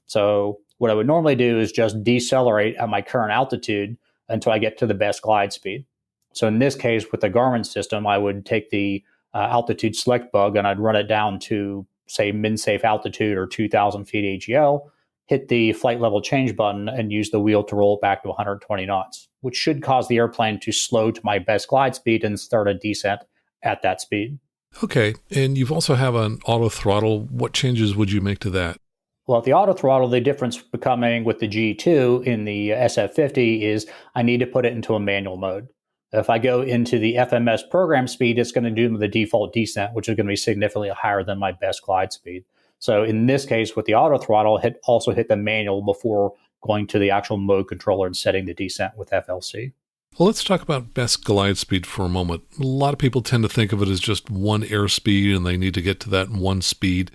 So what I would normally do is just decelerate at my current altitude until I get to the best glide speed. So in this case, with the Garmin system, I would take the altitude select bug and I'd run it down to, say, min-safe altitude or 2,000 feet AGL, hit the flight level change button, and use the wheel to roll it back to 120 knots, which should cause the airplane to slow to my best glide speed and start a descent at that speed. Okay, and you've also have an auto throttle. What changes would you make to that? Well, at the auto throttle, the difference becoming with the G2 in the SF50 is I need to put it into a manual mode. If I go into the FMS program speed, it's going to do the default descent, which is going to be significantly higher than my best glide speed. So in this case, with the auto throttle, also hit the manual before going to the actual mode controller and setting the descent with FLC. Well, let's talk about best glide speed for a moment. A lot of people tend to think of it as just one airspeed, and they need to get to that one speed.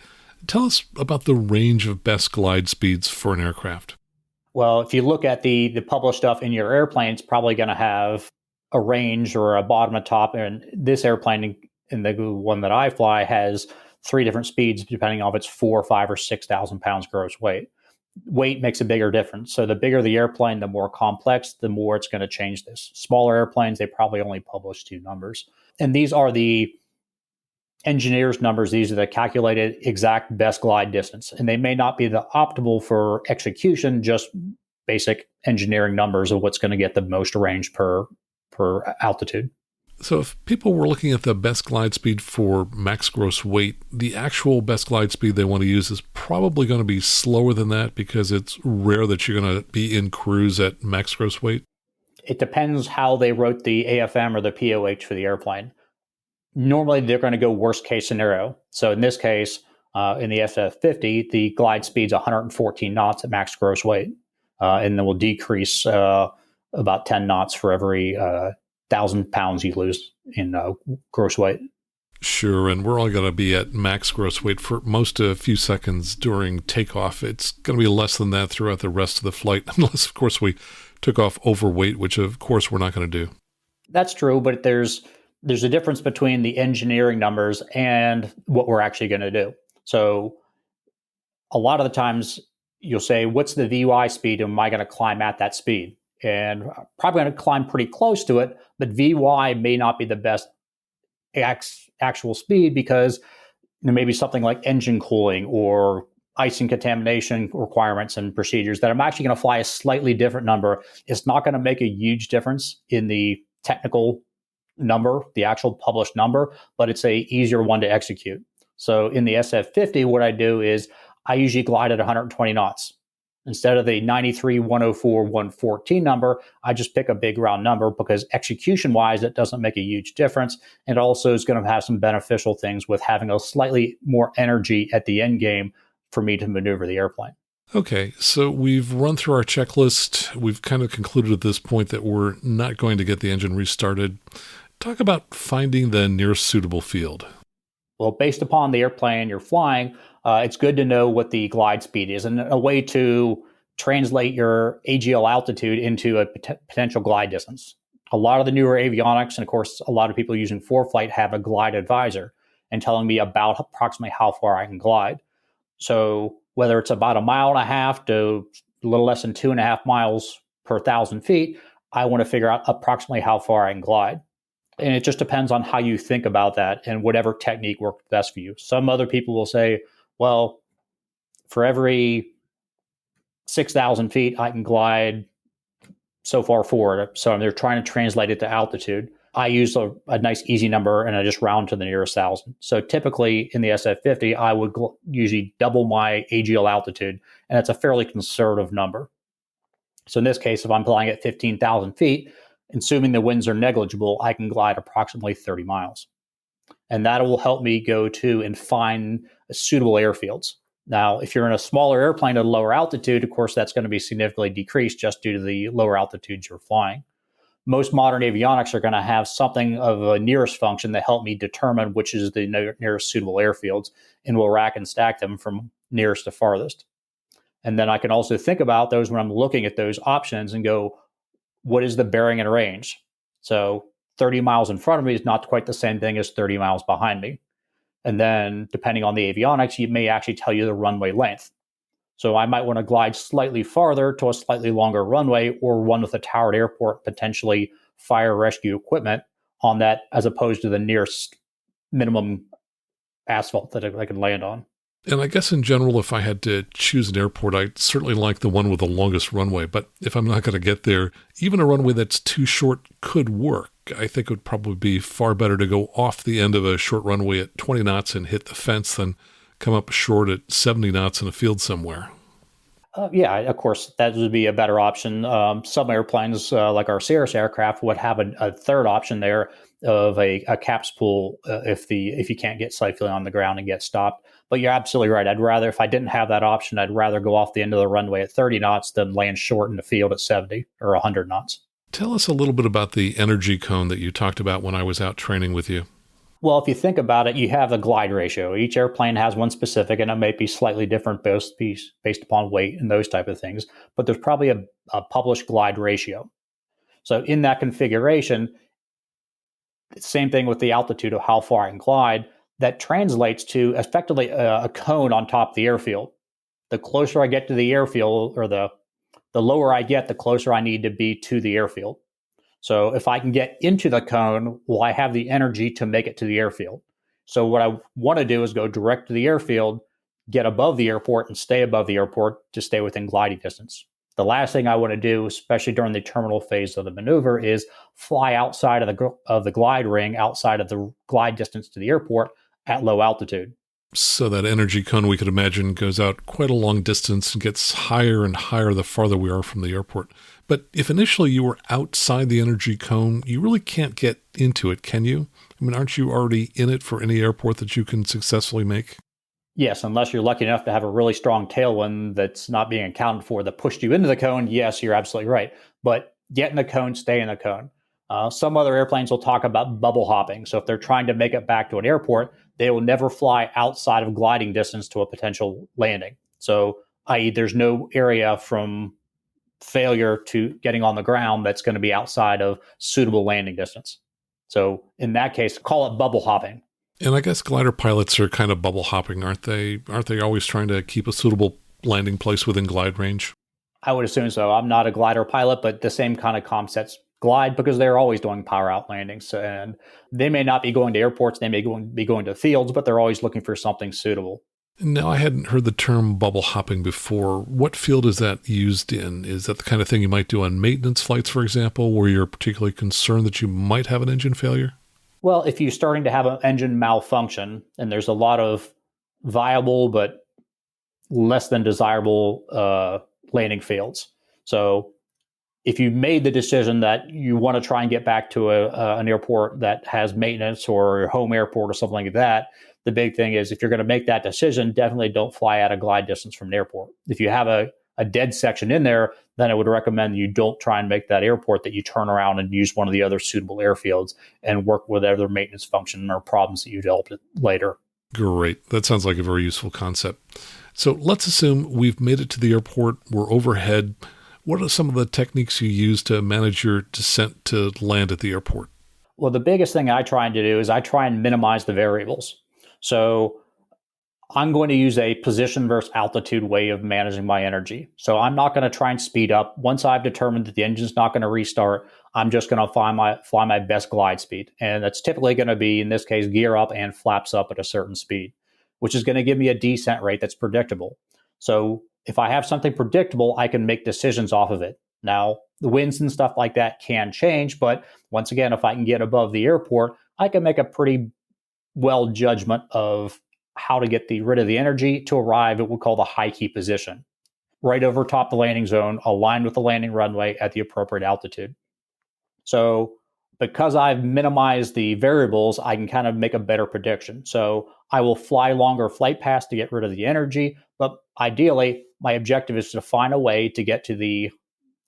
Tell us about the range of best glide speeds for an aircraft. Well, if you look at the published stuff in your airplane, it's probably going to have a range or a bottom and top. And this airplane, in the one that I fly, has 3 different speeds depending on if it's 4, 5, or 6,000 pounds gross weight. Weight makes a bigger difference. So the bigger the airplane, the more complex, the more it's going to change this. Smaller airplanes, they probably only publish 2 numbers. And these are the engineers' numbers. These are the calculated exact best glide distance. And they may not be the optimal for execution, just basic engineering numbers of what's going to get the most range per altitude. So if people were looking at the best glide speed for max gross weight, the actual best glide speed they want to use is probably going to be slower than that, because it's rare that you're going to be in cruise at max gross weight. It depends how they wrote the AFM or the POH for the airplane. Normally, they're going to go worst case scenario. So in this case, in the SF50, the glide speed's 114 knots at max gross weight. And then will decrease about 10 knots for every 1,000 pounds you lose in gross weight. Sure, and we're all going to be at max gross weight for most a few seconds during takeoff. It's going to be less than that throughout the rest of the flight, unless, of course, we took off overweight, which, of course, we're not going to do. That's true, but there's a difference between the engineering numbers and what we're actually going to do. So a lot of the times you'll say, what's the VY speed? And am I going to climb at that speed? And I'm probably going to climb pretty close to it, but VY may not be the best actual speed because maybe something like engine cooling or ice and contamination requirements and procedures that I'm actually going to fly a slightly different number. It's not going to make a huge difference in the technical number, the actual published number, but it's a easier one to execute. So in the SF50, what I do is I usually glide at 120 knots. Instead of the 93, 104, 114 number, I just pick a big round number because execution-wise, it doesn't make a huge difference. And also is going to have some beneficial things with having a slightly more energy at the end game for me to maneuver the airplane. Okay, so we've run through our checklist. We've kind of concluded at this point that we're not going to get the engine restarted. Talk about finding the nearest suitable field. Well, based upon the airplane you're flying, it's good to know what the glide speed is and a way to translate your AGL altitude into a potential glide distance. A lot of the newer avionics, and of course, a lot of people using ForeFlight have a glide advisor and telling me about approximately how far I can glide. So whether it's about 1.5 miles to a little less than 2.5 miles per 1,000 feet, I want to figure out approximately how far I can glide. And it just depends on how you think about that and whatever technique works best for you. Some other people will say, well, for every 6,000 feet, I can glide so far forward. So they're trying to translate it to altitude. I use a nice easy number and I just round to the nearest 1,000. So typically in the SF50, I would usually double my AGL altitude, and that's a fairly conservative number. So in this case, if I'm flying at 15,000 feet, assuming the winds are negligible, I can glide approximately 30 miles. And that will help me go to and find suitable airfields. Now, if you're in a smaller airplane at a lower altitude, of course, that's going to be significantly decreased just due to the lower altitudes you're flying. Most modern avionics are going to have something of a nearest function that help me determine which is the nearest suitable airfields, and we'll rack and stack them from nearest to farthest. And then I can also think about those when I'm looking at those options and go, what is the bearing and range? So 30 miles in front of me is not quite the same thing as 30 miles behind me. And then depending on the avionics, you may actually tell you the runway length. So I might want to glide slightly farther to a slightly longer runway or one with a towered airport, potentially fire rescue equipment on that, as opposed to the nearest minimum asphalt that I can land on. And I guess in general, if I had to choose an airport, I'd certainly like the one with the longest runway. But if I'm not going to get there, even a runway that's too short could work. I think it would probably be far better to go off the end of a short runway at 20 knots and hit the fence than come up short at 70 knots in a field somewhere. Yeah, of course, that would be a better option. Some airplanes, like our Cirrus aircraft, would have a third option there of a caps pool if you can't get safely on the ground and get stopped. But you're absolutely right. If I didn't have that option, I'd rather go off the end of the runway at 30 knots than land short in the field at 70 or 100 knots. Tell us a little bit about the energy cone that you talked about when I was out training with you. Well, if you think about it, you have a glide ratio. Each airplane has one specific, and it may be slightly different based upon weight and those type of things. But there's probably a published glide ratio. So in that configuration, same thing with the altitude of how far I can glide, that translates to effectively a cone on top of the airfield. The closer I get to the airfield, or the lower I get, the closer I need to be to the airfield. So if I can get into the cone, will I have the energy to make it to the airfield? So what I want to do is go direct to the airfield, get above the airport, and stay above the airport to stay within gliding distance. The last thing I want to do, especially during the terminal phase of the maneuver, is fly outside of the glide ring, outside of the glide distance to the airport at low altitude. So that energy cone, we could imagine, goes out quite a long distance and gets higher and higher the farther we are from the airport. But if initially you were outside the energy cone, you really can't get into it, can you? I mean, aren't you already in it for any airport that you can successfully make? Yes, unless you're lucky enough to have a really strong tailwind that's not being accounted for that pushed you into the cone. Yes, you're absolutely right. But get in the cone, stay in the cone. Some other airplanes will talk about bubble hopping. So if they're trying to make it back to an airport, they will never fly outside of gliding distance to a potential landing. So, i.e., there's no area from failure to getting on the ground that's going to be outside of suitable landing distance. So in that case, call it bubble hopping. And I guess glider pilots are kind of bubble hopping, aren't they? Aren't they always trying to keep a suitable landing place within glide range? I would assume so. I'm not a glider pilot, but the same kind of concepts glide because they're always doing power out landings. And they may not be going to airports, they may be going to fields, but they're always looking for something suitable. No, I hadn't heard the term bubble hopping before. What field is that used in? Is that the kind of thing you might do on maintenance flights, for example, where you're particularly concerned that you might have an engine failure? Well, if you're starting to have an engine malfunction, and there's a lot of viable but less than desirable landing fields. So if you made the decision that you want to try and get back to an airport that has maintenance or a home airport or something like that, the big thing is if you're going to make that decision, definitely don't fly out of glide distance from an airport. If you have a dead section in there, then I would recommend you don't try and make that airport, that you turn around and use one of the other suitable airfields and work with other maintenance function or problems that you developed later. Great. That sounds like a very useful concept. So let's assume we've made it to the airport, we're overhead. What are some of the techniques you use to manage your descent to land at the airport? Well, the biggest thing I try to do is I try and minimize the variables. So I'm going to use a position versus altitude way of managing my energy. So I'm not going to try and speed up. Once I've determined that the engine's not going to restart, I'm just going to fly my best glide speed. And that's typically going to be, in this case, gear up and flaps up at a certain speed, which is going to give me a descent rate that's predictable. So if I have something predictable, I can make decisions off of it. Now, the winds and stuff like that can change, but once again, if I can get above the airport, I can make a pretty well judgment of how to get rid of the energy to arrive at what we call the high key position, right over top the landing zone, aligned with the landing runway at the appropriate altitude. So because I've minimized the variables, I can kind of make a better prediction. So I will fly longer flight paths to get rid of the energy, but ideally, my objective is to find a way to get to the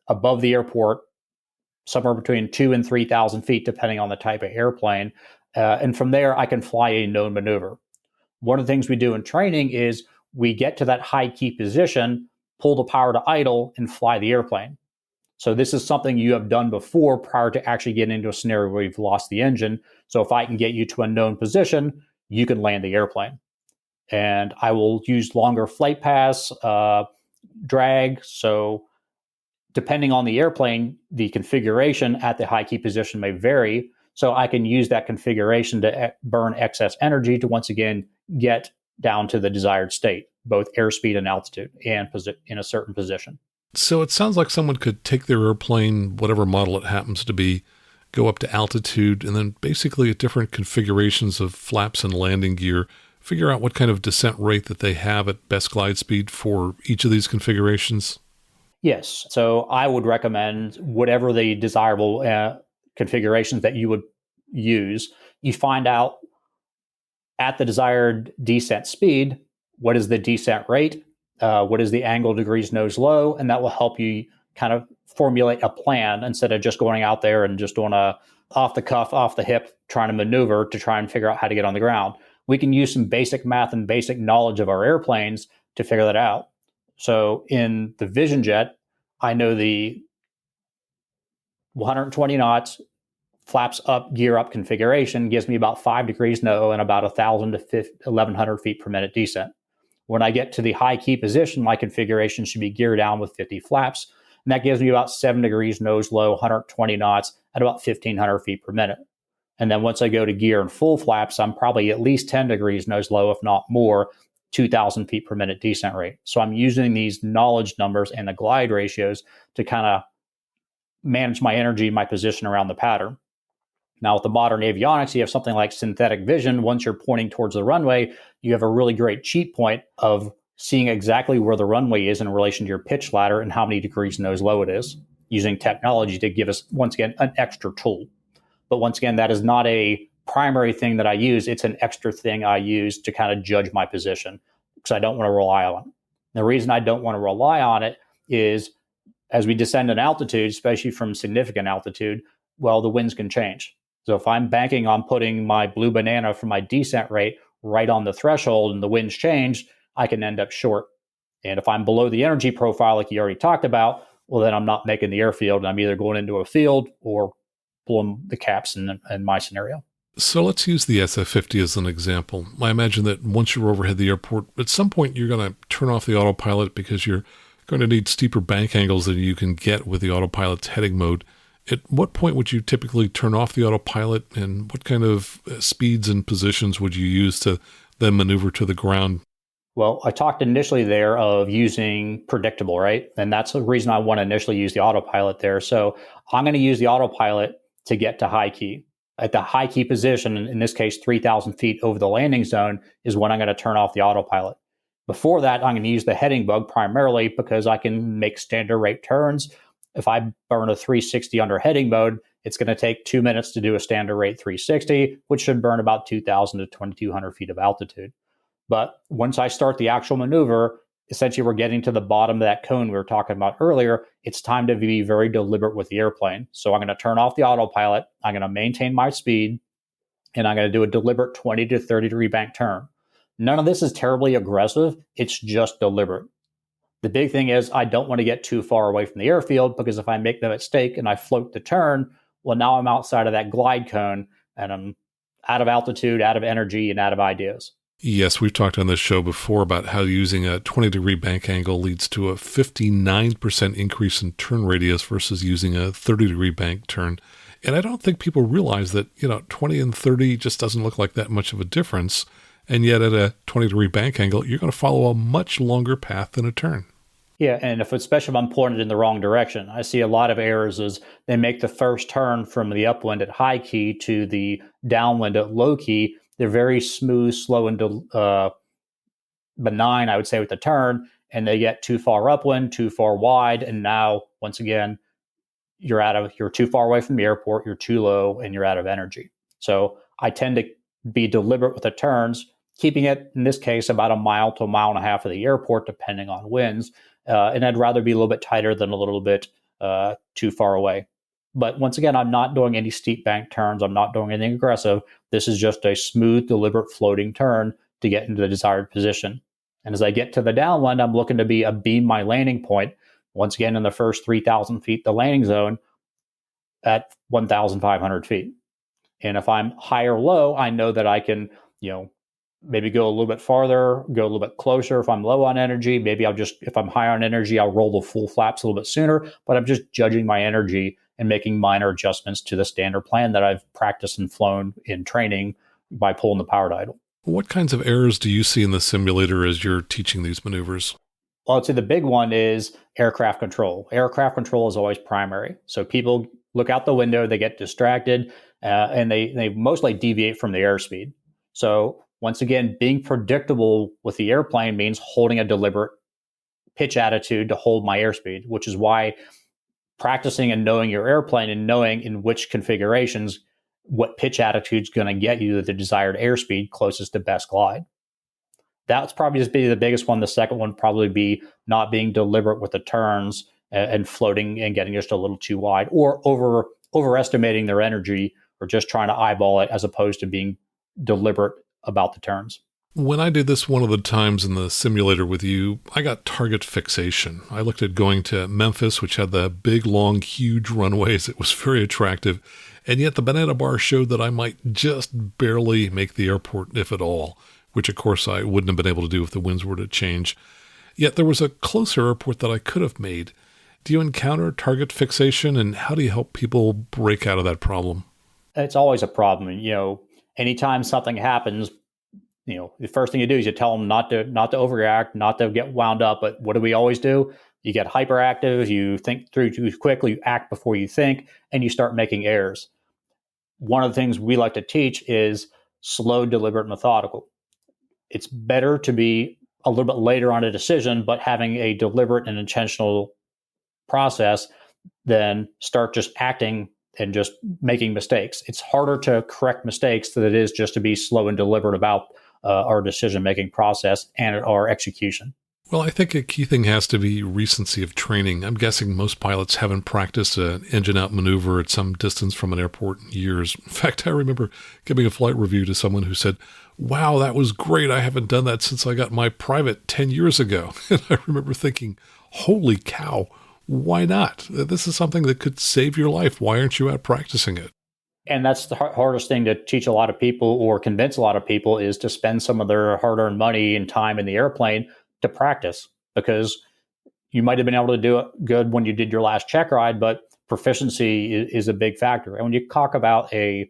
above the airport, somewhere between 2,000 and 3,000 feet, depending on the type of airplane. And from there, I can fly a known maneuver. One of the things we do in training is we get to that high key position, pull the power to idle, and fly the airplane. So this is something you have done before prior to actually getting into a scenario where you've lost the engine. So if I can get you to a known position, you can land the airplane. And I will use longer flight paths, drag. So depending on the airplane, the configuration at the high key position may vary. So I can use that configuration to burn excess energy to once again get down to the desired state, both airspeed and altitude, and in a certain position. So it sounds like someone could take their airplane, whatever model it happens to be, go up to altitude, and then basically at different configurations of flaps and landing gear, figure out what kind of descent rate that they have at best glide speed for each of these configurations? Yes. So I would recommend whatever the desirable configurations that you would use, you find out at the desired descent speed, what is the descent rate, what is the angle degrees nose low, and that will help you kind of formulate a plan instead of just going out there and just doing a off the cuff, off the hip, trying to maneuver to try and figure out how to get on the ground. We can use some basic math and basic knowledge of our airplanes to figure that out. So in the Vision Jet, I know the 120 knots flaps up, gear up configuration gives me about 5 degrees no and about 1,000 to 1,100 feet per minute descent. When I get to the high key position, my configuration should be gear down with 50 flaps, and that gives me about 7 degrees nose low, 120 knots at about 1,500 feet per minute. And then once I go to gear and full flaps, I'm probably at least 10 degrees nose low, if not more, 2,000 feet per minute descent rate. So I'm using these knowledge numbers and the glide ratios to kind of manage my energy, my position around the pattern. Now, with the modern avionics, you have something like synthetic vision. Once you're pointing towards the runway, you have a really great cheat point of seeing exactly where the runway is in relation to your pitch ladder and how many degrees nose low it is, using technology to give us, once again, an extra tool. But once again, that is not a primary thing that I use. It's an extra thing I use to kind of judge my position because I don't want to rely on it. The reason I don't want to rely on it is as we descend in altitude, especially from significant altitude, Well, the winds can change. So if I'm banking on putting my blue banana for my descent rate right on the threshold and the winds change, I can end up short. And if I'm below the energy profile, like you already talked about, well, then I'm not making the airfield, and I'm either going into a field or pulling the caps in my scenario. So let's use the SF-50 as an example. I imagine that once you're overhead the airport, at some point you're going to turn off the autopilot because you're going to need steeper bank angles than you can get with the autopilot's heading mode. At what point would you typically turn off the autopilot, and what kind of speeds and positions would you use to then maneuver to the ground? Well, I talked initially there of using predictable, right? And that's the reason I want to initially use the autopilot there. So I'm going to use the autopilot to get to high key. At the high key position, in this case, 3,000 feet over the landing zone, is when I'm going to turn off the autopilot. Before that, I'm going to use the heading bug primarily because I can make standard rate turns. If I burn a 360 under heading mode, it's going to take 2 minutes to do a standard rate 360, which should burn about 2,000 to 2,200 feet of altitude. But once I start the actual maneuver, essentially we're getting to the bottom of that cone we were talking about earlier. It's time to be very deliberate with the airplane. So I'm going to turn off the autopilot. I'm going to maintain my speed, and I'm going to do a deliberate 20 to 30 degree bank turn. None of this is terribly aggressive. It's just deliberate. The big thing is I don't want to get too far away from the airfield, because if I make the mistake and I float the turn, well, now I'm outside of that glide cone and I'm out of altitude, out of energy, and out of ideas. Yes, we've talked on this show before about how using a 20-degree bank angle leads to a 59% increase in turn radius versus using a 30-degree bank turn. And I don't think people realize that, 20 and 30 just doesn't look like that much of a difference. And yet at a 20-degree bank angle, you're going to follow a much longer path than a turn. Yeah, and especially if I'm pointed in the wrong direction. I see a lot of errors is they make the first turn from the upwind at high key to the downwind at low key. They're very smooth, slow, and benign, I would say, with the turn, and they get too far upwind, too far wide, and now, once again, you're too far away from the airport, you're too low, and you're out of energy. So I tend to be deliberate with the turns, keeping it, in this case, about a mile to a mile and a half of the airport, depending on winds. And I'd rather be a little bit tighter than a little bit too far away. But once again, I'm not doing any steep bank turns. I'm not doing anything aggressive. This is just a smooth, deliberate floating turn to get into the desired position. And as I get to the downwind, I'm looking to beam my landing point. Once again, in the first 3,000 feet, the landing zone at 1,500 feet. And if I'm high or low, I know that I can, maybe go a little bit farther, go a little bit closer. If I'm low on energy, maybe if I'm high on energy, I'll roll the full flaps a little bit sooner, but I'm just judging my energy and making minor adjustments to the standard plan that I've practiced and flown in training by pulling the powered idle. What kinds of errors do you see in the simulator as you're teaching these maneuvers? Well, I'd say the big one is aircraft control. Aircraft control is always primary. So people look out the window, they get distracted, and they mostly deviate from the airspeed. So once again, being predictable with the airplane means holding a deliberate pitch attitude to hold my airspeed, which is why practicing and knowing your airplane and knowing in which configurations, what pitch attitude is going to get you the desired airspeed closest to best glide. That's probably just be the biggest one. The second one probably be not being deliberate with the turns and floating and getting just a little too wide, or overestimating their energy, or just trying to eyeball it as opposed to being deliberate about the turns. When I did this one of the times in the simulator with you, I got target fixation. I looked at going to Memphis, which had the big, long, huge runways. It was very attractive. And yet the banana bar showed that I might just barely make the airport, if at all, which of course I wouldn't have been able to do if the winds were to change. Yet there was a closer airport that I could have made. Do you encounter target fixation, and how do you help people break out of that problem? It's always a problem. Anytime something happens, the first thing you do is you tell them not to overreact, not to get wound up. But what do we always do? You get hyperactive, you think through too quickly, you act before you think, and you start making errors. One of the things we like to teach is slow, deliberate, methodical. It's better to be a little bit later on a decision, but having a deliberate and intentional process than start just acting and just making mistakes. It's harder to correct mistakes than it is just to be slow and deliberate about our decision-making process and our execution. Well, I think a key thing has to be recency of training. I'm guessing most pilots haven't practiced an engine out maneuver at some distance from an airport in years. In fact, I remember giving a flight review to someone who said, "Wow, that was great. I haven't done that since I got my private 10 years ago." And I remember thinking, holy cow, why not? This is something that could save your life. Why aren't you out practicing it? And that's the hardest thing to teach a lot of people or convince a lot of people is to spend some of their hard-earned money and time in the airplane to practice, because you might have been able to do it good when you did your last check ride, but proficiency is a big factor. And when you talk about I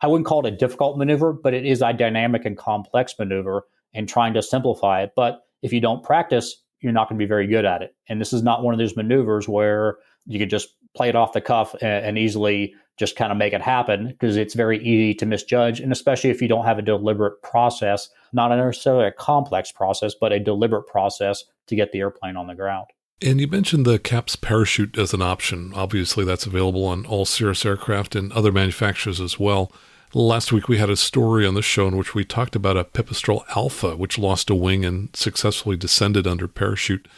wouldn't call it a difficult maneuver, but it is a dynamic and complex maneuver and trying to simplify it. But if you don't practice, you're not going to be very good at it. And this is not one of those maneuvers where you could just play it off the cuff and easily just kind of make it happen, because it's very easy to misjudge. And especially if you don't have a deliberate process, not necessarily a complex process, but a deliberate process to get the airplane on the ground. And you mentioned the CAPS parachute as an option. Obviously, that's available on all Cirrus aircraft and other manufacturers as well. Last week, we had a story on the show in which we talked about a Pipistrel Alpha, which lost a wing and successfully descended under parachute.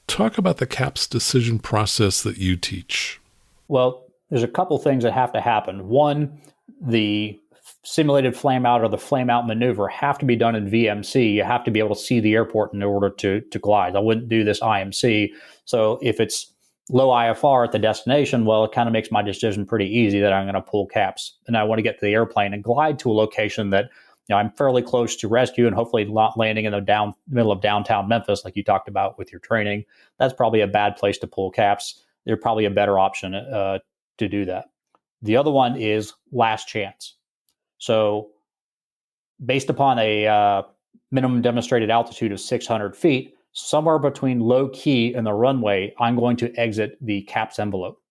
Talk about the CAPS decision process that you teach. Well, there's a couple things that have to happen. One, the simulated flame out or the flame out maneuver have to be done in VMC. You have to be able to see the airport in order to glide. I wouldn't do this IMC. So if it's low IFR at the destination, well, it kind of makes my decision pretty easy that I'm going to pull CAPS. And I want to get to the airplane and glide to a location that I'm fairly close to rescue and hopefully not landing in the middle of downtown Memphis like you talked about with your training. That's probably a bad place to pull CAPS. There's probably a better option to do that. The other one is last chance. So based upon a minimum demonstrated altitude of 600 feet, somewhere between low key and the runway, I'm going to exit the CAPS envelope.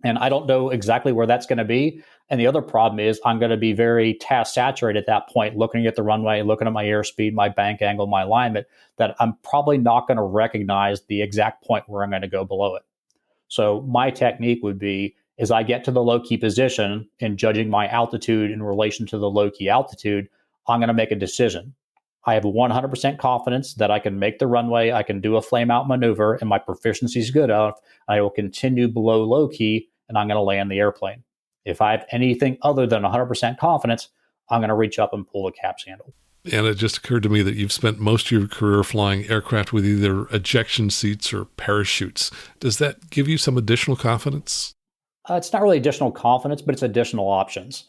And I don't know exactly where that's going to be. And the other problem is I'm going to be very task saturated at that point, looking at the runway, looking at my airspeed, my bank angle, my alignment, that I'm probably not going to recognize the exact point where I'm going to go below it. So my technique would be, as I get to the low key position and judging my altitude in relation to the low key altitude, I'm going to make a decision. I have 100% confidence that I can make the runway, I can do a flame out maneuver, and my proficiency is good enough. I will continue below low key, and I'm going to land the airplane. If I have anything other than 100% confidence, I'm going to reach up and pull the CAPS handle. And it just occurred to me that you've spent most of your career flying aircraft with either ejection seats or parachutes. Does that give you some additional confidence? It's not really additional confidence, but it's additional options.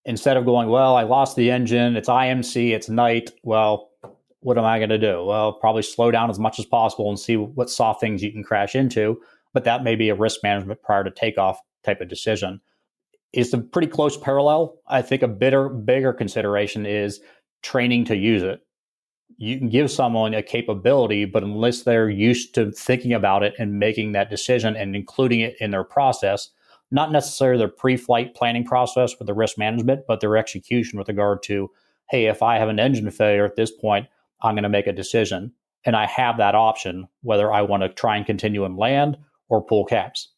Instead of going, well, I lost the engine, it's IMC, it's night, well, what am I going to do? Well, probably slow down as much as possible and see what soft things you can crash into. But that may be a risk management prior to takeoff type of decision. It's a pretty close parallel. I think a bigger consideration is training to use it. You can give someone a capability, but unless they're used to thinking about it and making that decision and including it in their process, not necessarily their pre-flight planning process with the risk management, but their execution with regard to, hey, if I have an engine failure at this point, I'm going to make a decision. And I have that option, whether I want to try and continue and land or pull CAPS.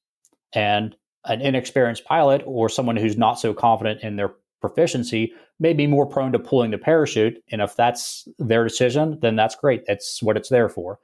And an inexperienced pilot or someone who's not so confident in their proficiency may be more prone to pulling the parachute. And if that's their decision, then that's great. That's what it's there for.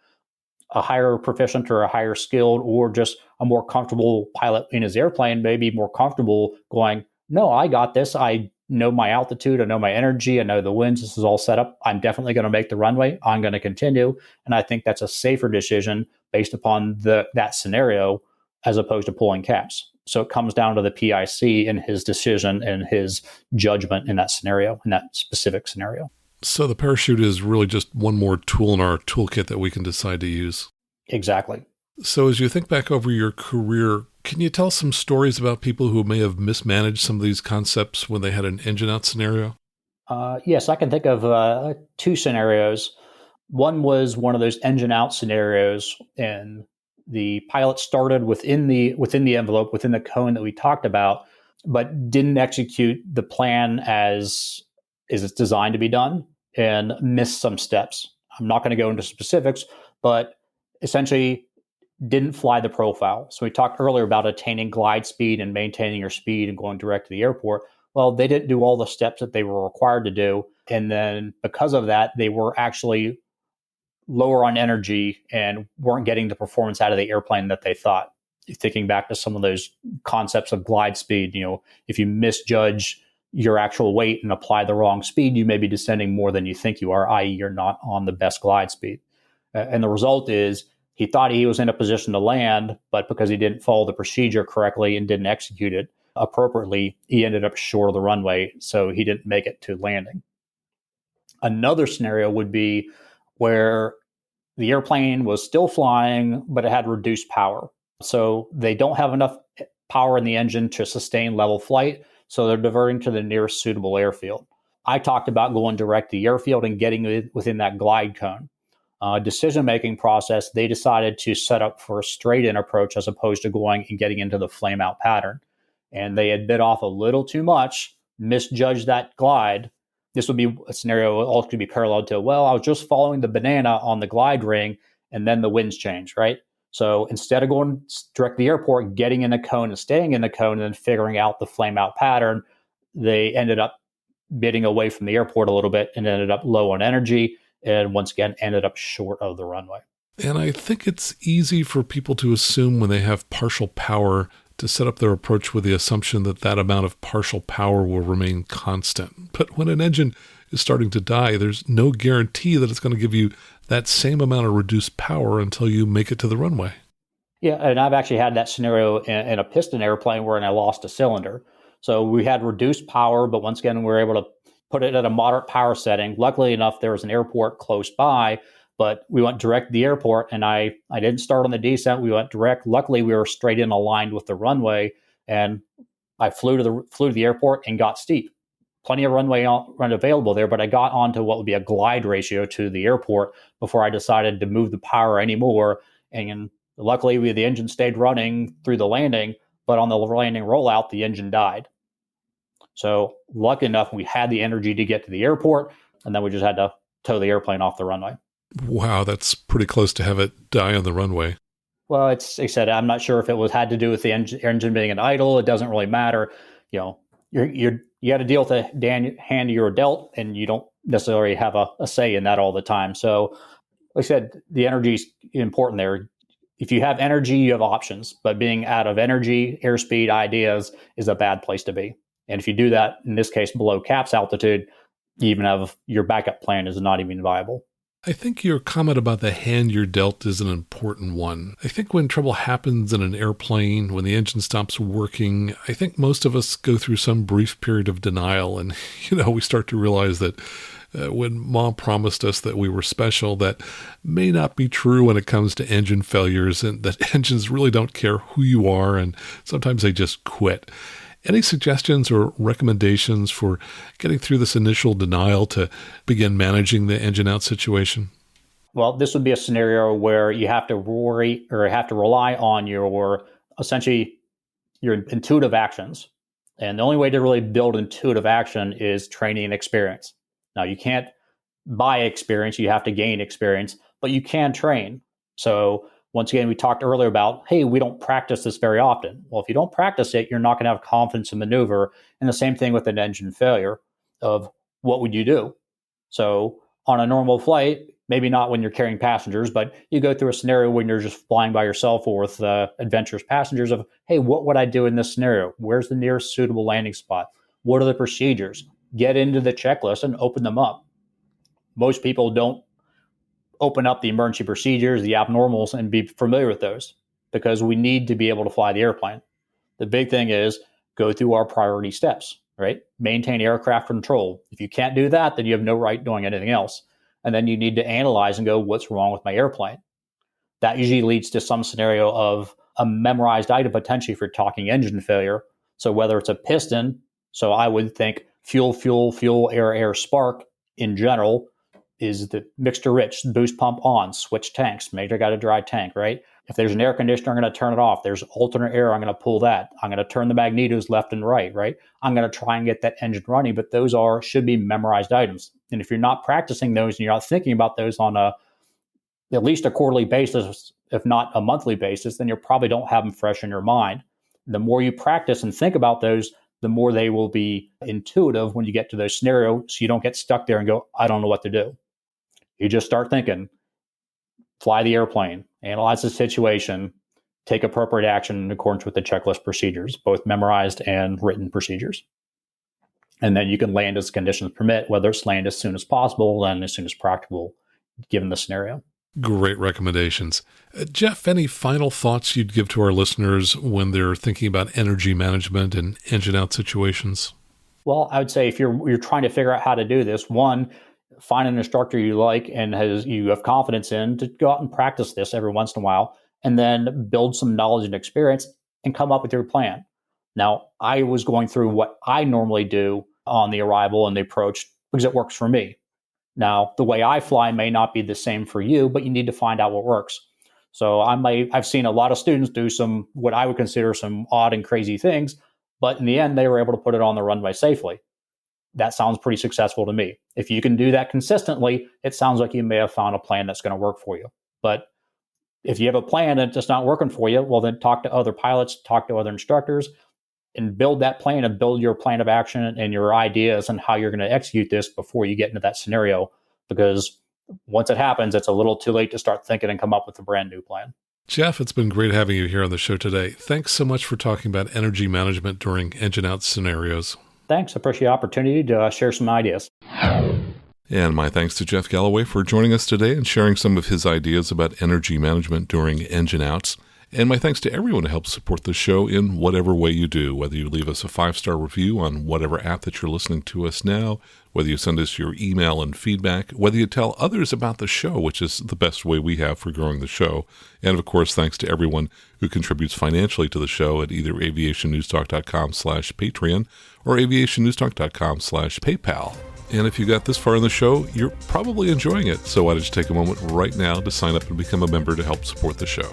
A higher proficient or a higher skilled or just a more comfortable pilot in his airplane may be more comfortable going, no, I got this. I know my altitude. I know my energy. I know the winds. This is all set up. I'm definitely going to make the runway. I'm going to continue. And I think that's a safer decision based upon that scenario as opposed to pulling CAPS. So it comes down to the PIC and his decision and his judgment in that scenario, in that specific scenario. So the parachute is really just one more tool in our toolkit that we can decide to use. Exactly. So as you think back over your career, can you tell some stories about people who may have mismanaged some of these concepts when they had an engine out scenario? Yes, I can think of two scenarios. One was one of those engine out scenarios, and the pilot started within the envelope, within the cone that we talked about, but didn't execute the plan as it's designed to be done and missed some steps. I'm not going to go into specifics, but essentially didn't fly the profile. So we talked earlier about attaining glide speed and maintaining your speed and going direct to the airport. Well, they didn't do all the steps that they were required to do. And then because of that, they were actually lower on energy and weren't getting the performance out of the airplane that they thought. Thinking back to some of those concepts of glide speed, if you misjudge your actual weight and apply the wrong speed, you may be descending more than you think you are, i.e. you're not on the best glide speed. And the result is he thought he was in a position to land, but because he didn't follow the procedure correctly and didn't execute it appropriately, he ended up short of the runway, so he didn't make it to landing. Another scenario would be where the airplane was still flying, but it had reduced power. So they don't have enough power in the engine to sustain level flight, so they're diverting to the nearest suitable airfield. I talked about going direct to the airfield and getting within that glide cone. Decision-making process, they decided to set up for a straight-in approach as opposed to going and getting into the flame-out pattern. And they had bit off a little too much, misjudged that glide. This would be a scenario also could be paralleled to, I was just following the banana on the glide ring, and then the winds change, right? So instead of going direct to the airport, getting in a cone and staying in the cone and then figuring out the flame-out pattern, they ended up bidding away from the airport a little bit and ended up low on energy, and once again ended up short of the runway. And I think it's easy for people to assume when they have partial power to set up their approach with the assumption that that amount of partial power will remain constant. But when an engine is starting to die, there's no guarantee that it's going to give you that same amount of reduced power until you make it to the runway. Yeah, and I've actually had that scenario in a piston airplane where I lost a cylinder. So we had reduced power, but once again, we were able to put it at a moderate power setting. Luckily enough, there was an airport close by, but we went direct to the airport, and I didn't start on the descent. We went direct. Luckily, we were straight in aligned with the runway, and I flew to the airport and got steep. Plenty of runway run available there, but I got onto what would be a glide ratio to the airport before I decided to move the power anymore. And luckily, the engine stayed running through the landing, but on the landing rollout, the engine died. So lucky enough, we had the energy to get to the airport, and then we just had to tow the airplane off the runway. Wow, that's pretty close to have it die on the runway. Well, like I said, I'm not sure if it had to do with the engine being an idle. It doesn't really matter. You got to deal with the hand you're dealt, and you don't necessarily have a say in that all the time. So, like I said, the energy is important there. If you have energy, you have options, but being out of energy, airspeed, ideas is a bad place to be. And if you do that, in this case, below CAPS altitude, you even have your backup plan is not even viable. I think your comment about the hand you're dealt is an important one. I think when trouble happens in an airplane, when the engine stops working, I think most of us go through some brief period of denial. And, we start to realize that when Mom promised us that we were special, that may not be true when it comes to engine failures, and that engines really don't care who you are, and sometimes they just quit. Any suggestions or recommendations for getting through this initial denial to begin managing the engine out situation? Well, this would be a scenario where you have to worry or have to rely on your intuitive actions. And the only way to really build intuitive action is training and experience. Now, you can't buy experience, you have to gain experience, but you can train. So once again, we talked earlier about, hey, we don't practice this very often. Well, if you don't practice it, you're not going to have confidence in maneuver. And the same thing with an engine failure of what would you do? So on a normal flight, maybe not when you're carrying passengers, but you go through a scenario when you're just flying by yourself or with adventurous passengers of, hey, what would I do in this scenario? Where's the nearest suitable landing spot? What are the procedures? Get into the checklist and open them up. Most people don't open up the emergency procedures, the abnormals, and be familiar with those because we need to be able to fly the airplane. The big thing is go through our priority steps, right? Maintain aircraft control. If you can't do that, then you have no right doing anything else. And then you need to analyze and go, what's wrong with my airplane? That usually leads to some scenario of a memorized item potentially for talking engine failure. So whether it's a piston, so I would think fuel, air, spark in general is the mixture rich, boost pump on, switch tanks, maybe I got a dry tank, right? If there's an air conditioner, I'm going to turn it off. There's alternate air, I'm going to pull that. I'm going to turn the magnetos left and right? I'm going to try and get that engine running, but those should be memorized items. And if you're not practicing those and you're not thinking about those on at least a quarterly basis, if not a monthly basis, then you probably don't have them fresh in your mind. The more you practice and think about those, the more they will be intuitive when you get to those scenarios, so you don't get stuck there and go, I don't know what to do. You just start thinking, fly the airplane, analyze the situation, take appropriate action in accordance with the checklist procedures, both memorized and written procedures. And then you can land as conditions permit, whether it's land as soon as possible and as soon as practical, given the scenario. Great recommendations. Jeff, any final thoughts you'd give to our listeners when they're thinking about energy management and engine out situations? Well, I would say if you're trying to figure out how to do this, one, find an instructor you like and you have confidence in to go out and practice this every once in a while, and then build some knowledge and experience and come up with your plan. Now, I was going through what I normally do on the arrival and the approach because it works for me. Now, the way I fly may not be the same for you, but you need to find out what works. So I've seen a lot of students do some, what I would consider some odd and crazy things, but in the end, they were able to put it on the runway safely. That sounds pretty successful to me. If you can do that consistently, it sounds like you may have found a plan that's going to work for you. But if you have a plan and it's just not working for you, well, then talk to other pilots, talk to other instructors, and build that plan and build your plan of action and your ideas and how you're going to execute this before you get into that scenario. Because once it happens, it's a little too late to start thinking and come up with a brand new plan. Jeff, it's been great having you here on the show today. Thanks so much for talking about energy management during engine out scenarios. Thanks. I appreciate the opportunity to share some ideas. And my thanks to Jeff Galloway for joining us today and sharing some of his ideas about energy management during engine outs. And my thanks to everyone who helps support the show in whatever way you do, whether you leave us a 5-star review on whatever app that you're listening to us now, whether you send us your email and feedback, whether you tell others about the show, which is the best way we have for growing the show. And of course, thanks to everyone who contributes financially to the show at either aviationnewstalk.com/Patreon or aviationnewstalk.com/PayPal. And if you got this far in the show, you're probably enjoying it. So why don't you take a moment right now to sign up and become a member to help support the show.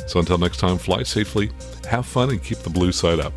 So until next time, fly safely, have fun, and keep the blue side up.